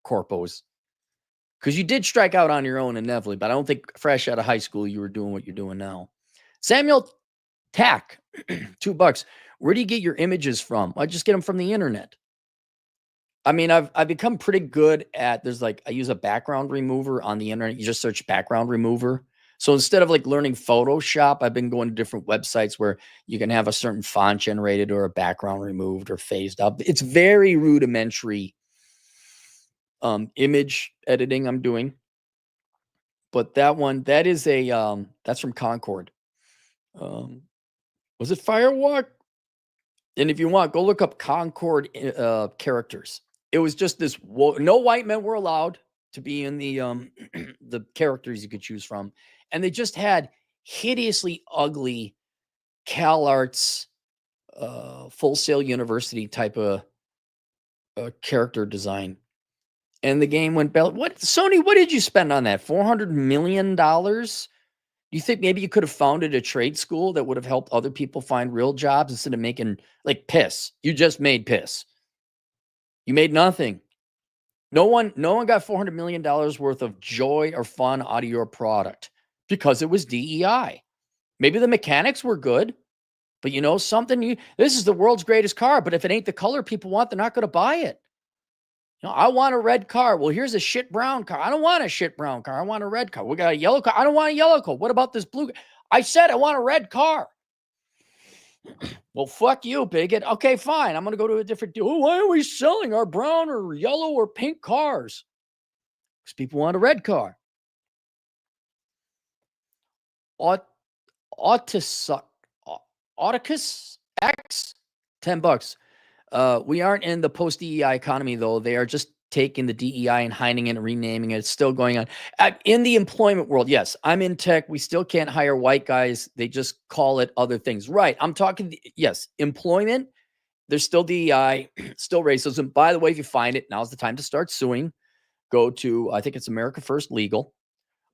corpos. Because you did strike out on your own inevitably, but I don't think fresh out of high school you were doing what you're doing now. Samuel Tack, $2. Where do you get your images from? I just get them from the internet. I mean, I've become pretty good at, I use a background remover on the internet. You just search background remover. So instead of learning Photoshop, I've been going to different websites where you can have a certain font generated or a background removed or phased out. It's very rudimentary image editing I'm doing. But that is that's from Concord. Was it Firewalk? And if you want, go look up Concord characters. It was just this, no white men were allowed to be in the the characters you could choose from. And they just had hideously ugly CalArts Full Sail University type of character design. And the game went belly. Sony, what did you spend on that? $400 million? You think maybe you could have founded a trade school that would have helped other people find real jobs instead of making piss? You just made piss. You made nothing. No one got $400 million worth of joy or fun out of your product because it was DEI. Maybe the mechanics were good, but this is the world's greatest car, but if it ain't the color people want, they're not going to buy it. I want a red car. Well, here's a shit brown car. I don't want a shit brown car. I want a red car. We got a yellow car. I don't want a yellow car. What about this blue? I said I want a red car. Well, fuck you, bigot. Okay, fine. I'm going to go to a different deal. Why are we selling our brown or yellow or pink cars? Because people want a red car. Auticus X, $10. We aren't in the post-DEI economy, though. They are just taking the DEI and hiding it and renaming it. It's still going on. In the employment world, yes, I'm in tech. We still can't hire white guys. They just call it other things. Right. I'm talking, yes, employment. There's still DEI, still racism. By the way, if you find it, now's the time to start suing. Go to, I think it's America First Legal.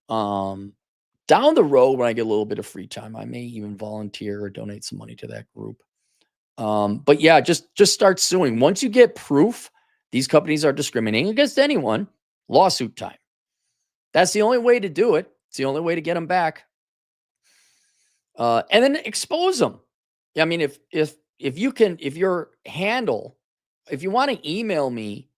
Down the road, when I get a little bit of free time, I may even volunteer or donate some money to that group. But yeah, just start suing. Once you get proof these companies are discriminating against anyone, lawsuit time. That's the only way to do it. It's the only way to get them back. And then expose them. I mean, if your handle, if you want to email me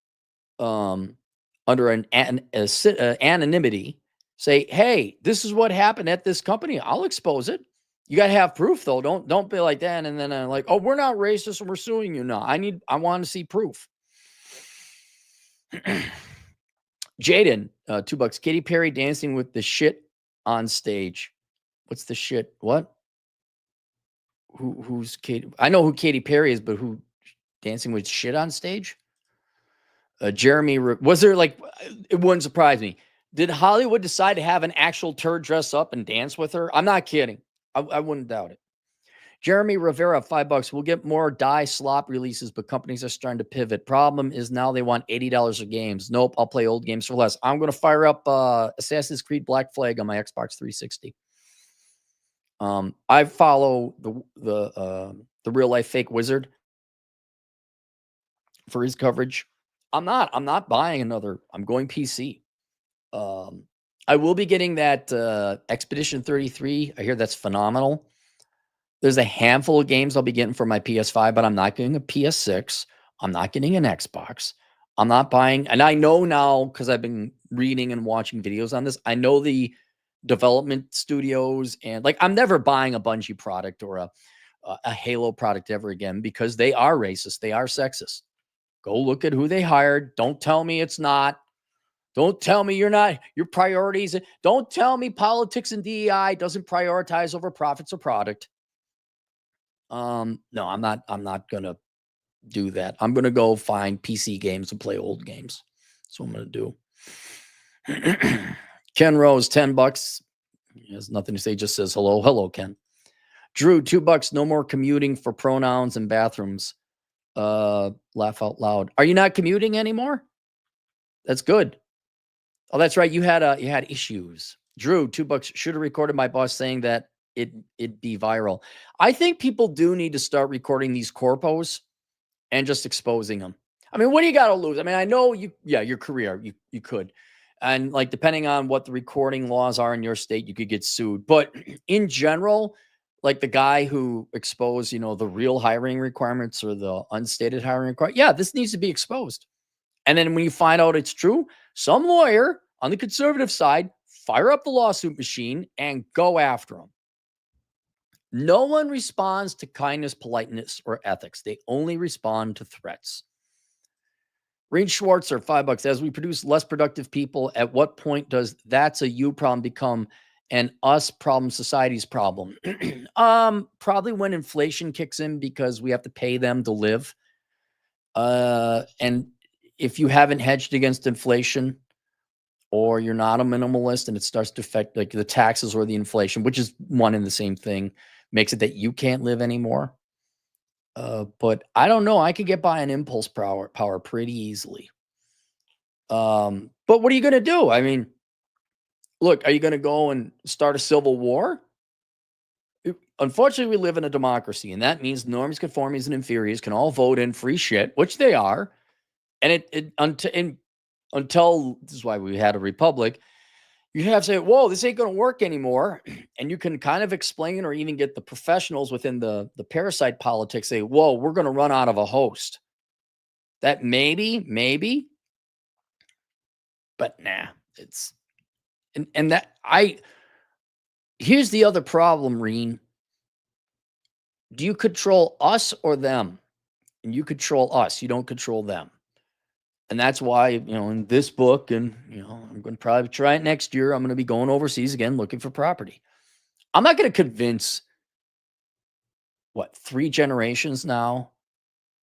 under an anonymity, say, hey, this is what happened at this company. I'll expose it. You got to have proof, though. Don't be like that. And then oh, we're not racist and we're suing you. No, I want to see proof. Jaden, $2. Katy Perry dancing with the shit on stage. What's the shit? What? Who's Katy? I know who Katy Perry is, but who dancing with shit on stage? Jeremy, was there it wouldn't surprise me. Did Hollywood decide to have an actual turd dress up and dance with her? I'm not kidding. I wouldn't doubt it. Jeremy Rivera, $5. We'll get more die slop releases, but companies are starting to pivot. Problem is now they want $80 a games. Nope, I'll play old games for less. I'm going to fire up Assassin's Creed Black Flag on my Xbox 360. I follow the real life fake wizard for his coverage. I'm not buying another. I'm going PC. I will be getting that Expedition 33. I hear that's phenomenal. There's a handful of games I'll be getting for my PS5, but I'm not getting a PS6. I'm not getting an Xbox. I'm not buying, and I know now because I've been reading and watching videos on this. I know the development studios, and I'm never buying a Bungie product or a Halo product ever again because they are racist. They are sexist. Go look at who they hired. Don't tell me it's not. Don't tell me you're not, your priorities. Don't tell me politics and DEI doesn't prioritize over profits or product. No, I'm not going to do that. I'm going to go find PC games and play old games. That's what I'm going to do. Ken Rose, $10. He has nothing to say, just says hello. Hello, Ken. Drew, $2, no more commuting for pronouns and bathrooms. Laugh out loud. Are you not commuting anymore? That's good. Oh, that's right. You had issues. Drew, $2. Should have recorded my boss saying that it'd be viral. I think people do need to start recording these corpos and just exposing them. I mean, what do you got to lose? I mean, I know your career, you could. And like, depending on what the recording laws are in your state, you could get sued. But in general, like the guy who exposed, the real hiring requirements or the unstated hiring requirements, yeah, this needs to be exposed. And then when you find out it's true, some lawyer on the conservative side, fire up the lawsuit machine and go after them. No one responds to kindness, politeness, or ethics. They only respond to threats. Reed Schwartzer, $5. As we produce less productive people, at what point does that's a you problem become an us problem, society's problem? Probably when inflation kicks in because we have to pay them to live. And if you haven't hedged against inflation, or you're not a minimalist and it starts to affect like the taxes or the inflation, which is one and the same thing, makes it that you can't live anymore. But I don't know. I could get by an impulse power pretty easily. But what are you going to do? I mean, look, are you going to go and start a civil war? Unfortunately, we live in a democracy, and that means normies, conformies, and inferiors can all vote in free shit, which they are. And until this is why we had a republic, you have to say, whoa, this ain't going to work anymore. And you can kind of explain or even get the professionals within the parasite politics say, whoa, we're going to run out of a host. That maybe, but nah, it's, and that here's the other problem, Reen. Do you control us or them? And you control us. You don't control them. And that's why, in this book, and, I'm going to probably try it next year. I'm going to be going overseas again, looking for property. I'm not going to convince 3 generations now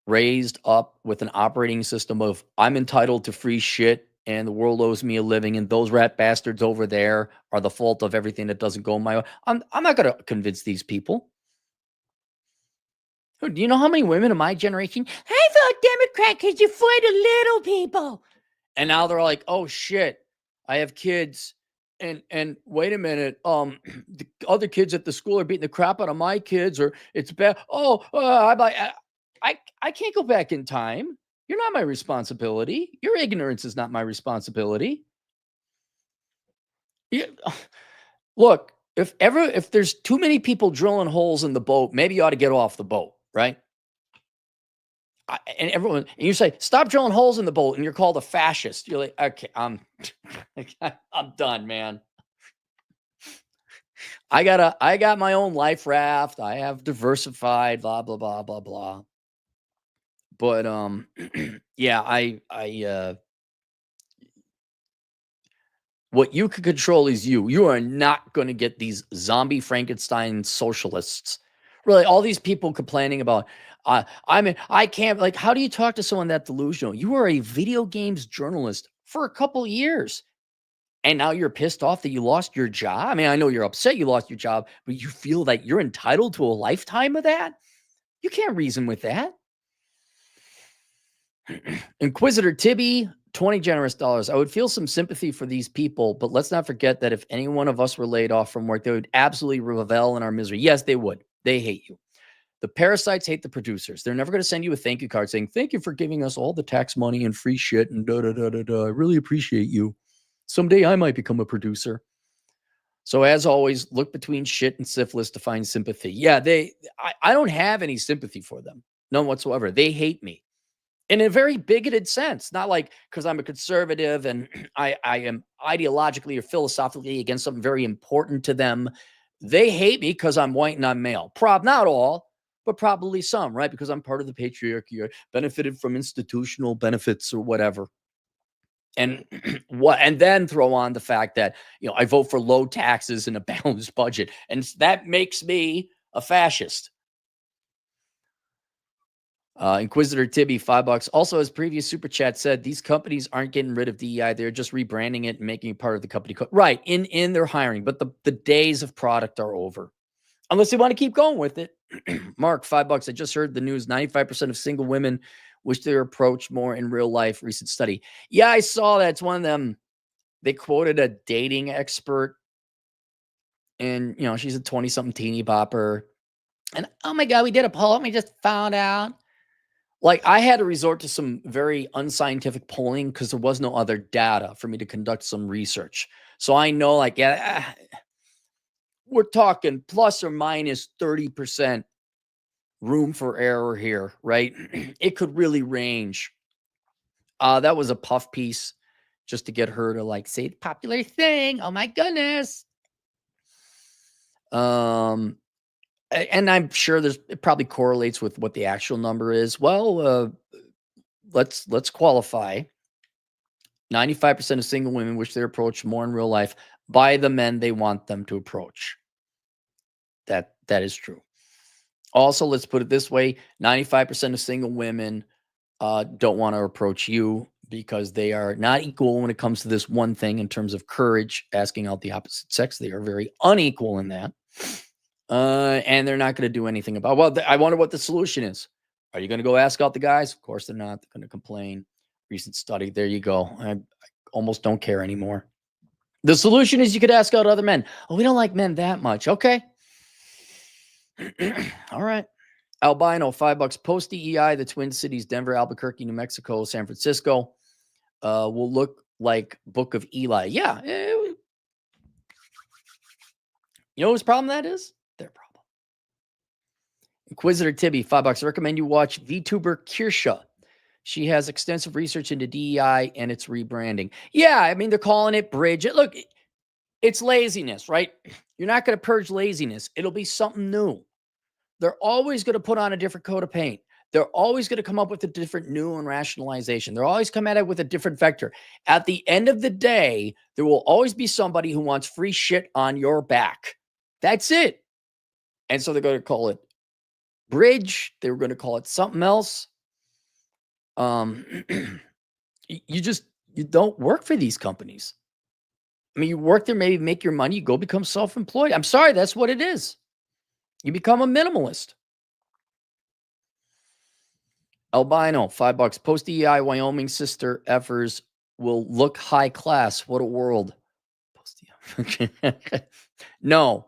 raised up with an operating system of I'm entitled to free shit and the world owes me a living. And those rat bastards over there are the fault of everything that doesn't go my way. I'm not going to convince these people. Do you know how many women in my generation, I vote Democrat because you for the little people. And now they're like, oh shit, I have kids. And wait a minute, the other kids at the school are beating the crap out of my kids, or it's bad. I can't go back in time. You're not my responsibility. Your ignorance is not my responsibility. Look, if there's too many people drilling holes in the boat, maybe you ought to get off the boat, right? And you say, stop drilling holes in the boat, and you're called a fascist. You're like, okay, I'm done, man. I got my own life raft. I have diversified, blah, blah, blah, blah, blah. But, yeah, what you can control is you. You are not going to get these zombie Frankenstein socialists. Really, all these people complaining about, I can't, like, how do you talk to someone that delusional? You were a video games journalist for a couple years, and now you're pissed off that you lost your job. I mean, I know you're upset you lost your job, but you feel that you're entitled to a lifetime of that? You can't reason with that. Inquisitor Tibby, 20 generous dollars. I would feel some sympathy for these people, but let's not forget that if any one of us were laid off from work, they would absolutely revel in our misery. Yes, they would. They hate you. The parasites hate the producers. They're never going to send you a thank you card saying, thank you for giving us all the tax money and free shit and da-da-da-da-da. I really appreciate you. Someday I might become a producer. So as always, look between shit and syphilis to find sympathy. Yeah, I don't have any sympathy for them. None whatsoever. They hate me in a very bigoted sense. Not like because I'm a conservative and I am ideologically or philosophically against something very important to them. They hate me because I'm white and I'm male. Not all, but probably some, right? Because I'm part of the patriarchy or benefited from institutional benefits or whatever. And and then throw on the fact that, I vote for low taxes and a balanced budget. And that makes me a fascist. Inquisitor Tibby, $5. Also, as previous super chat said, these companies aren't getting rid of DEI. They're just rebranding it and making it part of the company code. Right. In their hiring, but the days of product are over. Unless they want to keep going with it. Mark, $5. I just heard the news. 95% of single women wish they were approached more in real life. Recent study. Yeah, I saw that. It's one of them. They quoted a dating expert. And, she's a 20-something teeny bopper. And, oh my God, we did a poll and we just found out. Like, I had to resort to some very unscientific polling because there was no other data for me to conduct some research. So I know, like, we're talking plus or minus 30% room for error here, right? It could really range. That was a puff piece just to get her to, like, say the popular thing. Oh, my goodness. And I'm sure it probably correlates with what the actual number is. Well, let's qualify. 95% of single women wish they're approached more in real life by the men they want them to approach. That is true. Also, let's put it this way: 95% of single women don't want to approach you because they are not equal when it comes to this one thing in terms of courage, asking out the opposite sex. They are very unequal in that. And they're not going to do anything about. Well, I wonder what the solution is. Are you going to go ask out the guys? Of course they're not. They're going to complain. Recent study. There you go. I almost don't care anymore. The solution is you could ask out other men. Oh, we don't like men that much. Okay. All right. Albino, $5. Post-DEI, the Twin Cities, Denver, Albuquerque, New Mexico, San Francisco, will look like Book of Eli. Yeah. You know whose problem that is? Their problem. Inquisitor Tibby, $5. I recommend you watch VTuber Kirsha. She has extensive research into DEI and its rebranding. Yeah, I mean, they're calling it bridge. Look, it's laziness, right? You're not going to purge laziness. It'll be something new. They're always going to put on a different coat of paint. They're always going to come up with a different new and rationalization. They're always come at it with a different vector. At the end of the day, there will always be somebody who wants free shit on your back. That's it. And so they're going to call it bridge. They were going to call it something else. You don't work for these companies. I mean, you work there, maybe make your money, you go become self-employed. I'm sorry, that's what it is. You become a minimalist. Albino, $5. Post-DEI Wyoming sister effers will look high class. What a world. No.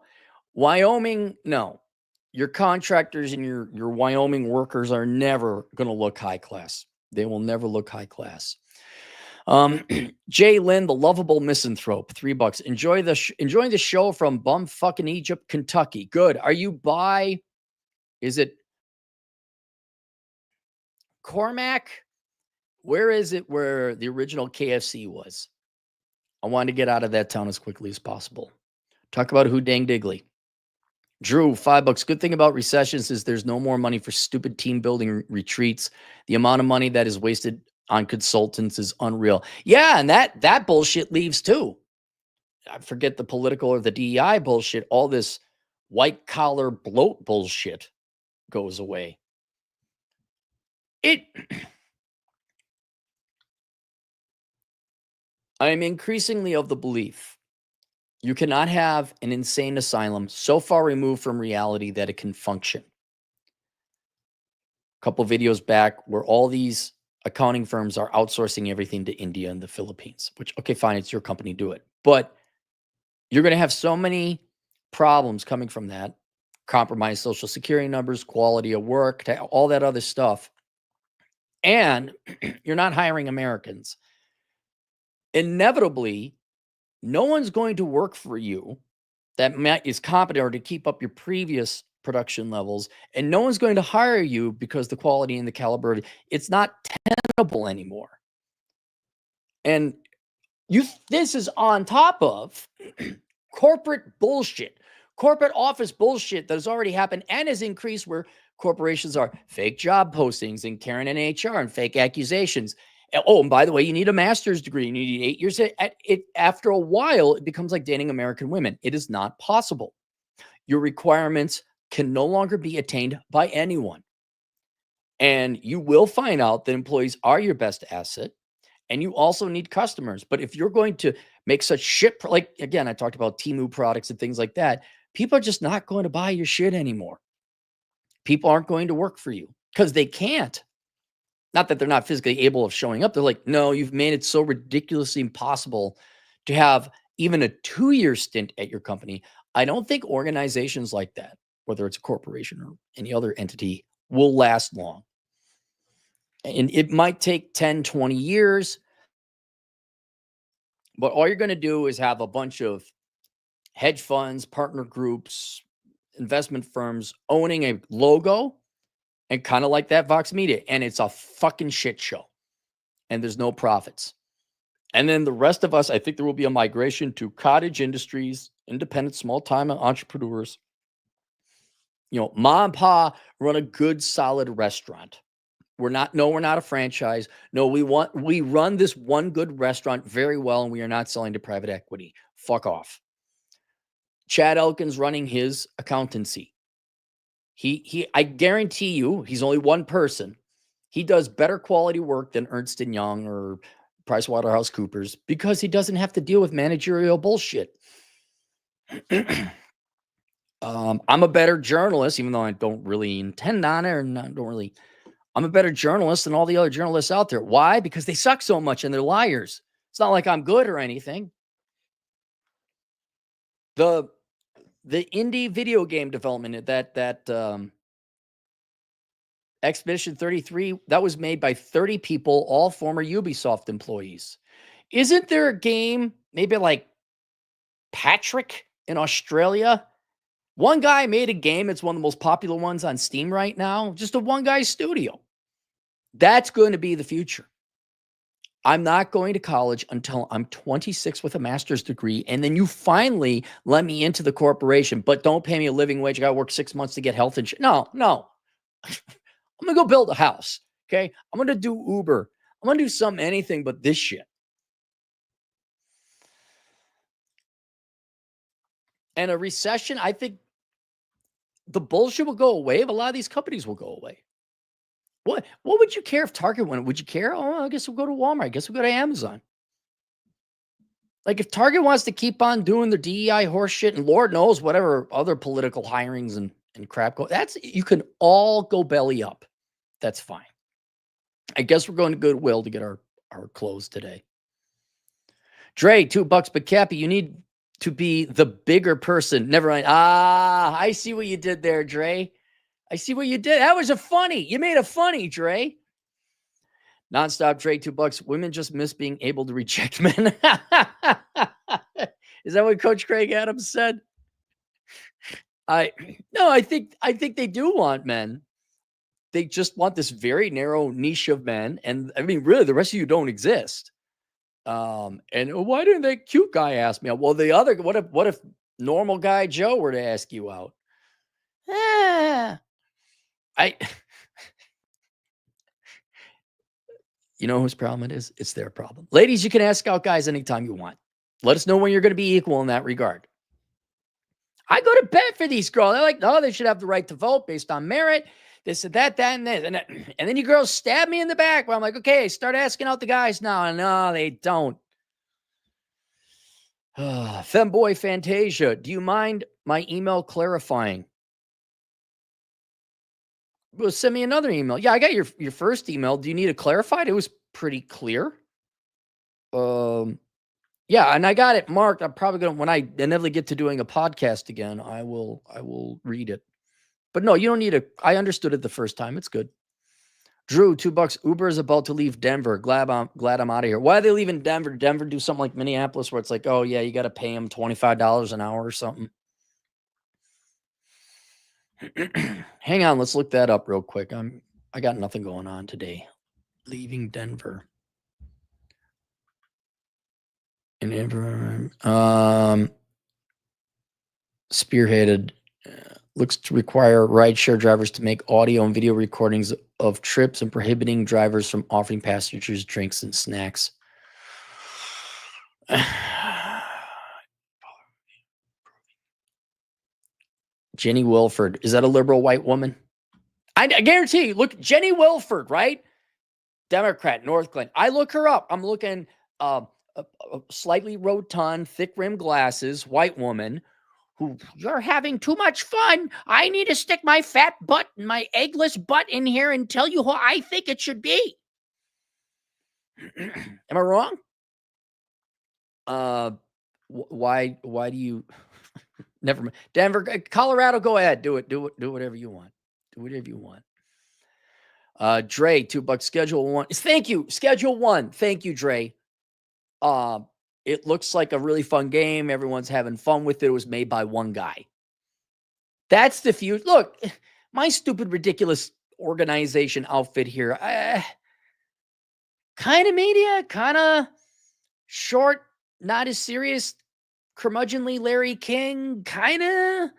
Wyoming, no. Your contractors and your Wyoming workers are never going to look high class. They will never look high class. Jay Lynn, the lovable misanthrope, $3. Enjoying the show from bum fucking Egypt, Kentucky. Good. Are you by? Is it Cormac? Where is it where the original KFC was? I want to get out of that town as quickly as possible. Talk about who dang diggly. Drew, $5. Good thing about recessions is there's no more money for stupid team building retreats. The amount of money that is wasted on consultants is unreal. Yeah, and that bullshit leaves too. I forget the political or the DEI bullshit. All this white collar bloat bullshit goes away. I am increasingly of the belief you cannot have an insane asylum so far removed from reality that it can function. A couple of videos back where all these accounting firms are outsourcing everything to India and the Philippines, which, okay, fine, it's your company, do it. But you're going to have so many problems coming from that. Compromised social security numbers, quality of work, all that other stuff. And you're not hiring Americans. Inevitably, no one's going to work for you that is competent or to keep up your previous production levels. And no one's going to hire you because the quality and the caliber of it's not tenable anymore. And this is on top of corporate bullshit, corporate office bullshit that has already happened and has increased where corporations are fake job postings and Karen and HR and fake accusations. Oh, and by the way, you need a master's degree. You need 8 years. After a while, it becomes like dating American women. It is not possible. Your requirements can no longer be attained by anyone. And you will find out that employees are your best asset. And you also need customers. But if you're going to make such shit, like again, I talked about Temu products and things like that, people are just not going to buy your shit anymore. People aren't going to work for you because they can't. Not that they're not physically able of showing up. They're like, no, you've made it so ridiculously impossible to have even a 2-year stint at your company. I don't think organizations like that, whether it's a corporation or any other entity, will last long. And it might take 10, 20 years. But all you're going to do is have a bunch of hedge funds, partner groups, investment firms owning a logo and kind of like that Vox Media. And it's a fucking shit show. And there's no profits. And then the rest of us, I think there will be a migration to cottage industries, independent, small-time entrepreneurs. Ma and pa run a good, solid restaurant. We're not a franchise. No, we run this one good restaurant very well, and we are not selling to private equity. Fuck off. Chad Elkins running his accountancy. I guarantee you, he's only one person. He does better quality work than Ernst & Young or PricewaterhouseCoopers because he doesn't have to deal with managerial bullshit. I'm a better journalist, even though I don't really intend on it, I'm a better journalist than all the other journalists out there. Why? Because they suck so much and they're liars. It's not like I'm good or anything. The indie video game development, that Expedition 33, that was made by 30 people, all former Ubisoft employees. Isn't there a game, maybe like Patrick in Australia? One guy made a game. It's one of the most popular ones on Steam right now. Just a one guy studio. That's going to be the future. I'm not going to college until I'm 26 with a master's degree. And then you finally let me into the corporation, but don't pay me a living wage. I got to work 6 months to get health insurance. No. I'm going to go build a house. Okay. I'm going to do Uber. I'm going to do anything but this shit. And a recession, I think the bullshit will go away. But a lot of these companies will go away. What would you care if Target went? Would you care? Oh, I guess we'll go to Walmart. I guess we'll go to Amazon. Like if Target wants to keep on doing their DEI horse shit, and Lord knows whatever other political hirings and crap go, you can all go belly up. That's fine. I guess we're going to Goodwill to get our clothes today. Dre, $2, but Cappy, you need to be the bigger person. Never mind. I see what you did there, Dre. I see what you did. That was you made a funny, Dre. Nonstop Dre, $2. Women just miss being able to reject men. Is that what Coach Craig Adams said? I think they do want men. They just want this very narrow niche of men. And I mean, really, the rest of you don't exist. And why didn't that cute guy ask me out? Well, what if normal guy Joe were to ask you out? You know whose problem it is? It's their problem. Ladies, you can ask out guys anytime you want. Let us know when you're going to be equal in that regard. I go to bat for these girls. They're like, no, they should have the right to vote based on merit. This and that, and this. And then you girls stab me in the back where I'm like, okay, start asking out the guys now. No, they don't. Femboy Fantasia, do you mind my email clarifying? Well, send me another email. Yeah, I got your first email. Do you need it clarified? It was pretty clear. Yeah, and I got it marked. I'm probably gonna, when I inevitably get to doing a podcast again, I will read it. But no, you don't need I understood it the first time. It's good. Drew, $2. Uber is about to leave Denver. Glad I'm out of here. Why are they leaving Denver? Denver do something like Minneapolis where it's like, oh yeah, you got to pay them $25 an hour or something. Hang on, let's look that up real quick. I got nothing going on today. Leaving Denver. Spearheaded looks to require rideshare drivers to make audio and video recordings of trips and prohibiting drivers from offering passengers drinks and snacks. Jenny Wilford, is that a liberal white woman? I guarantee you, look, Jenny Wilford, right? Democrat, North Glen. I look her up. I'm looking a slightly rotund, thick rimmed glasses, white woman who, you're having too much fun. I need to stick my fat butt, my eggless butt in here and tell you how I think it should be. Am I wrong? Why do you never mind. Denver, Colorado, go ahead. Do it. Do whatever you want. Do whatever you want. Dre, $2 schedule one. Thank you. Schedule one. Thank you, Dre. It looks like a really fun game. Everyone's having fun with it. It was made by one guy. That's the future. Look, my stupid, ridiculous organization outfit here. Kind of media, kind of short, not as serious, curmudgeonly Larry King, kind of a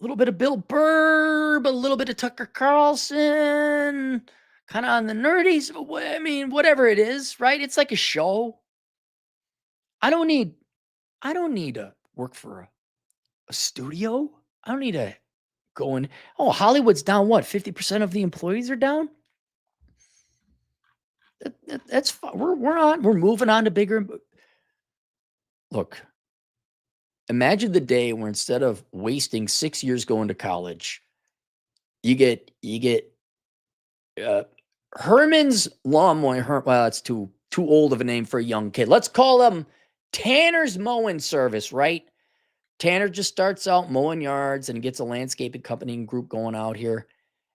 little bit of Bill Burr, but a little bit of Tucker Carlson, kind of on the nerdies. I mean, whatever it is, right? It's like a show. I don't need to work for a studio. I don't need to go in. Oh, Hollywood's down. What? 50% of the employees are down. That's fine. We're moving on to bigger. Look, imagine the day where instead of wasting 6 years going to college, you get Herman's Lawnmower. Well, that's too old of a name for a young kid. Let's call them Tanner's Mowing Service, right? Tanner just starts out mowing yards and gets a landscaping company and group going out here.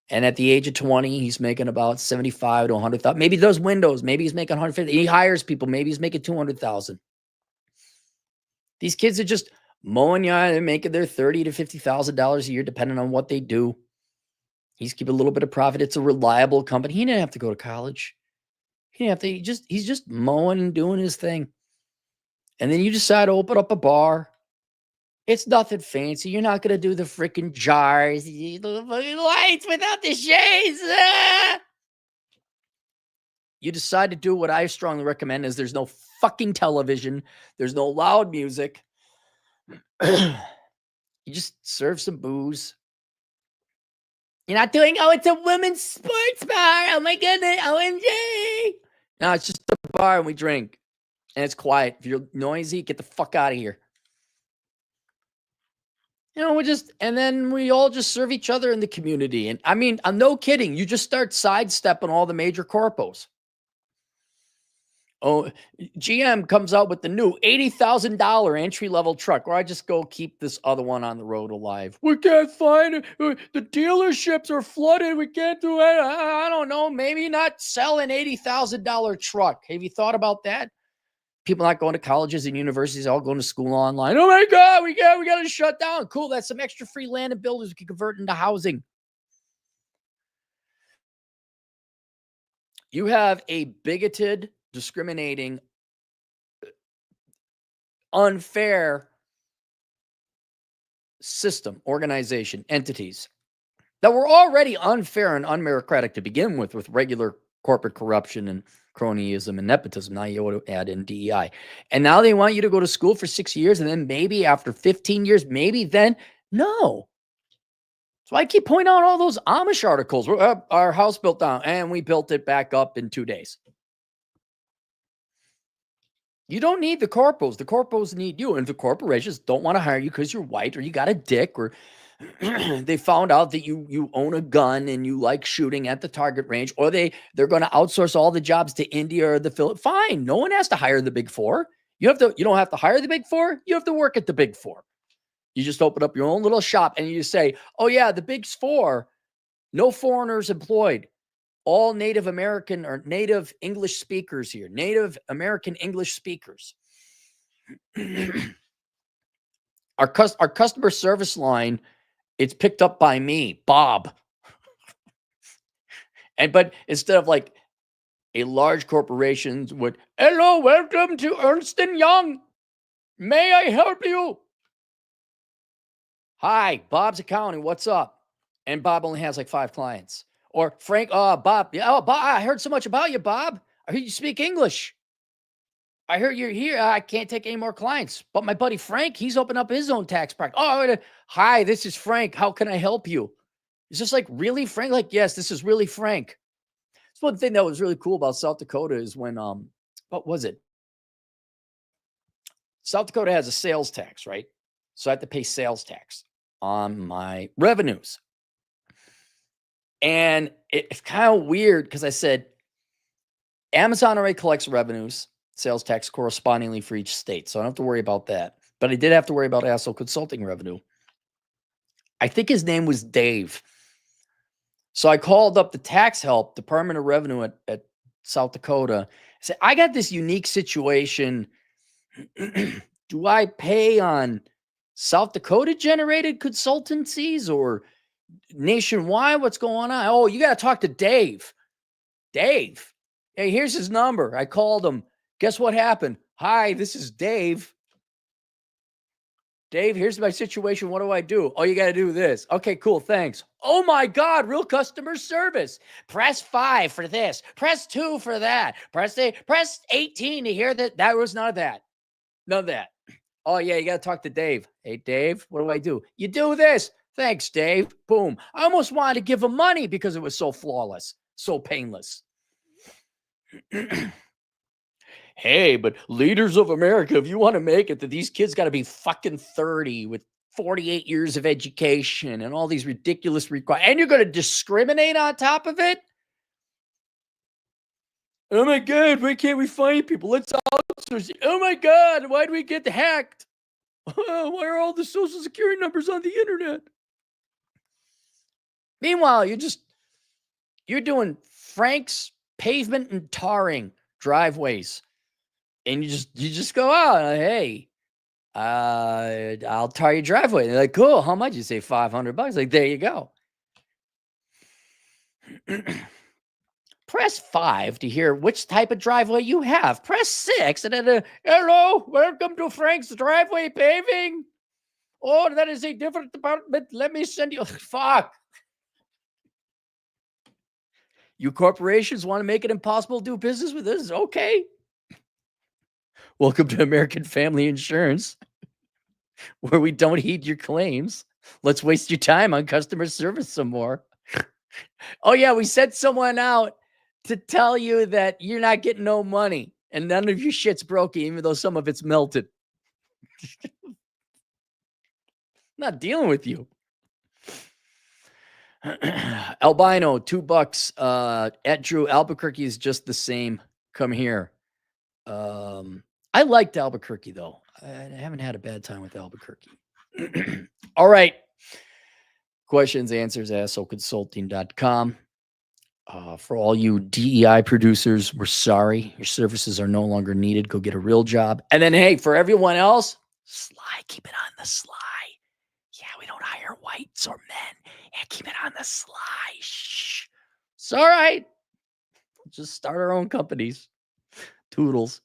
And at the age of 20, he's making about 75 to 100,000. Maybe those windows. Maybe he's making 150. He hires people. Maybe he's making 200,000. These kids are just mowing yards. They're making their $30,000 to $50,000 a year, depending on what they do. He's keeping a little bit of profit. It's a reliable company. He didn't have to go to college. He didn't have to. He's just mowing and doing his thing. And then you decide to open up a bar. It's nothing fancy. You're not going to do the freaking jars, the lights without the shades. You decide to do what I strongly recommend is there's no fucking television. There's no loud music. You just serve some booze. You're not doing, oh, it's a women's sports bar. Oh my goodness, OMG. No, it's just a bar and we drink. And it's quiet. If you're noisy, get the fuck out of here. You know, and then we all just serve each other in the community. And I mean, I'm no kidding. You just start sidestepping all the major corpos. Oh, GM comes out with the new $80,000 entry-level truck, or I just go keep this other one on the road alive. We can't find it. The dealerships are flooded. We can't do it. I don't know. Maybe not sell an $80,000 truck. Have you thought about that? People not going to colleges and universities, all going to school online. Oh my God, we got to shut down. Cool, that's some extra free land and buildings we can convert into housing. You have a bigoted, discriminating, unfair system, organization, entities that were already unfair and unmeritocratic to begin with regular corporate corruption and cronyism and nepotism. Now you want to add in DEI. And now they want you to go to school for 6 years and then maybe after 15 years, maybe then. No. So I keep pointing out all those Amish articles. Our house built down and we built it back up in 2 days. You don't need the corpos. The corpos need you. And the corporations don't want to hire you because you're white or you got a dick or they found out that you own a gun and you like shooting at the target range, or they're going to outsource all the jobs to India or the Philippines. Fine. No one has to hire the big four. You don't have to hire the big four. You have to work at the big four. You just open up your own little shop and you say, oh yeah, the big four, no foreigners employed. All Native American or Native English speakers here. Native American English speakers. Our customer service line, it's picked up by me, Bob. But instead of like a large corporation would, hello, welcome to Ernst & Young. May I help you? Hi, Bob's accounting. What's up? And Bob only has like 5 clients. Or Frank, Bob. Yeah, Bob, I heard so much about you, Bob. I heard you speak English. I heard you're here. I can't take any more clients. But my buddy Frank, he's opened up his own tax practice. Oh, hi, this is Frank. How can I help you? It's just like, really, Frank? Like, yes, this is really Frank. It's one thing that was really cool about South Dakota is when, what was it? South Dakota has a sales tax, right? So I have to pay sales tax on my revenues. And it's kind of weird because I said Amazon already collects revenues, sales tax correspondingly for each state. So I don't have to worry about that. But I did have to worry about ASO consulting revenue. I think his name was Dave. So I called up the tax help, Department of Revenue at South Dakota. I said, I got this unique situation. Do I pay on South Dakota generated consultancies or nationwide? What's going on? Oh, you got to talk to Dave. Dave. Hey, here's his number. I called him. Guess what happened? Hi, this is Dave. Dave, here's my situation. What do I do? Oh, you got to do this. Okay, cool. Thanks. Oh my God, real customer service. Press 5 for this. Press 2 for that. Press 18 to hear that. That was none of that. None of that. Oh yeah, you got to talk to Dave. Hey, Dave, what do I do? You do this. Thanks, Dave. Boom. I almost wanted to give him money because it was so flawless, so painless. Hey, but leaders of America, if you want to make it, that these kids got to be fucking 30 with 48 years of education and all these ridiculous requirements, and you're going to discriminate on top of it? Oh my God, why can't we find people? Let's outsource it. Oh my God, why do we get hacked? Why are all the social security numbers on the internet? Meanwhile, you're doing Frank's pavement and tarring driveways. And you just go out, hey, I'll tar your driveway. They're like, cool. How much? You say $500. Like, there you go. Press 5 to hear which type of driveway you have. Press 6 and then, hello, welcome to Frank's Driveway Paving. Oh, that is a different department. Let me send you. Fuck. You corporations want to make it impossible to do business with us? Okay. Welcome to American Family Insurance, where we don't heed your claims. Let's waste your time on customer service some more. Oh, yeah, we sent someone out to tell you that you're not getting no money and none of your shit's broken, even though some of it's melted. Not dealing with you. Albino, $2. At Drew, Albuquerque is just the same. Come here. I liked Albuquerque, though. I haven't had a bad time with Albuquerque. All right. Questions, answers, assoconsulting.com. For all you DEI producers, we're sorry. Your services are no longer needed. Go get a real job. And then, hey, for everyone else, sly, keep it on the sly. Yeah, we don't hire whites or men. Yeah, keep it on the sly. Shh. It's all right. We'll just start our own companies. Toodles.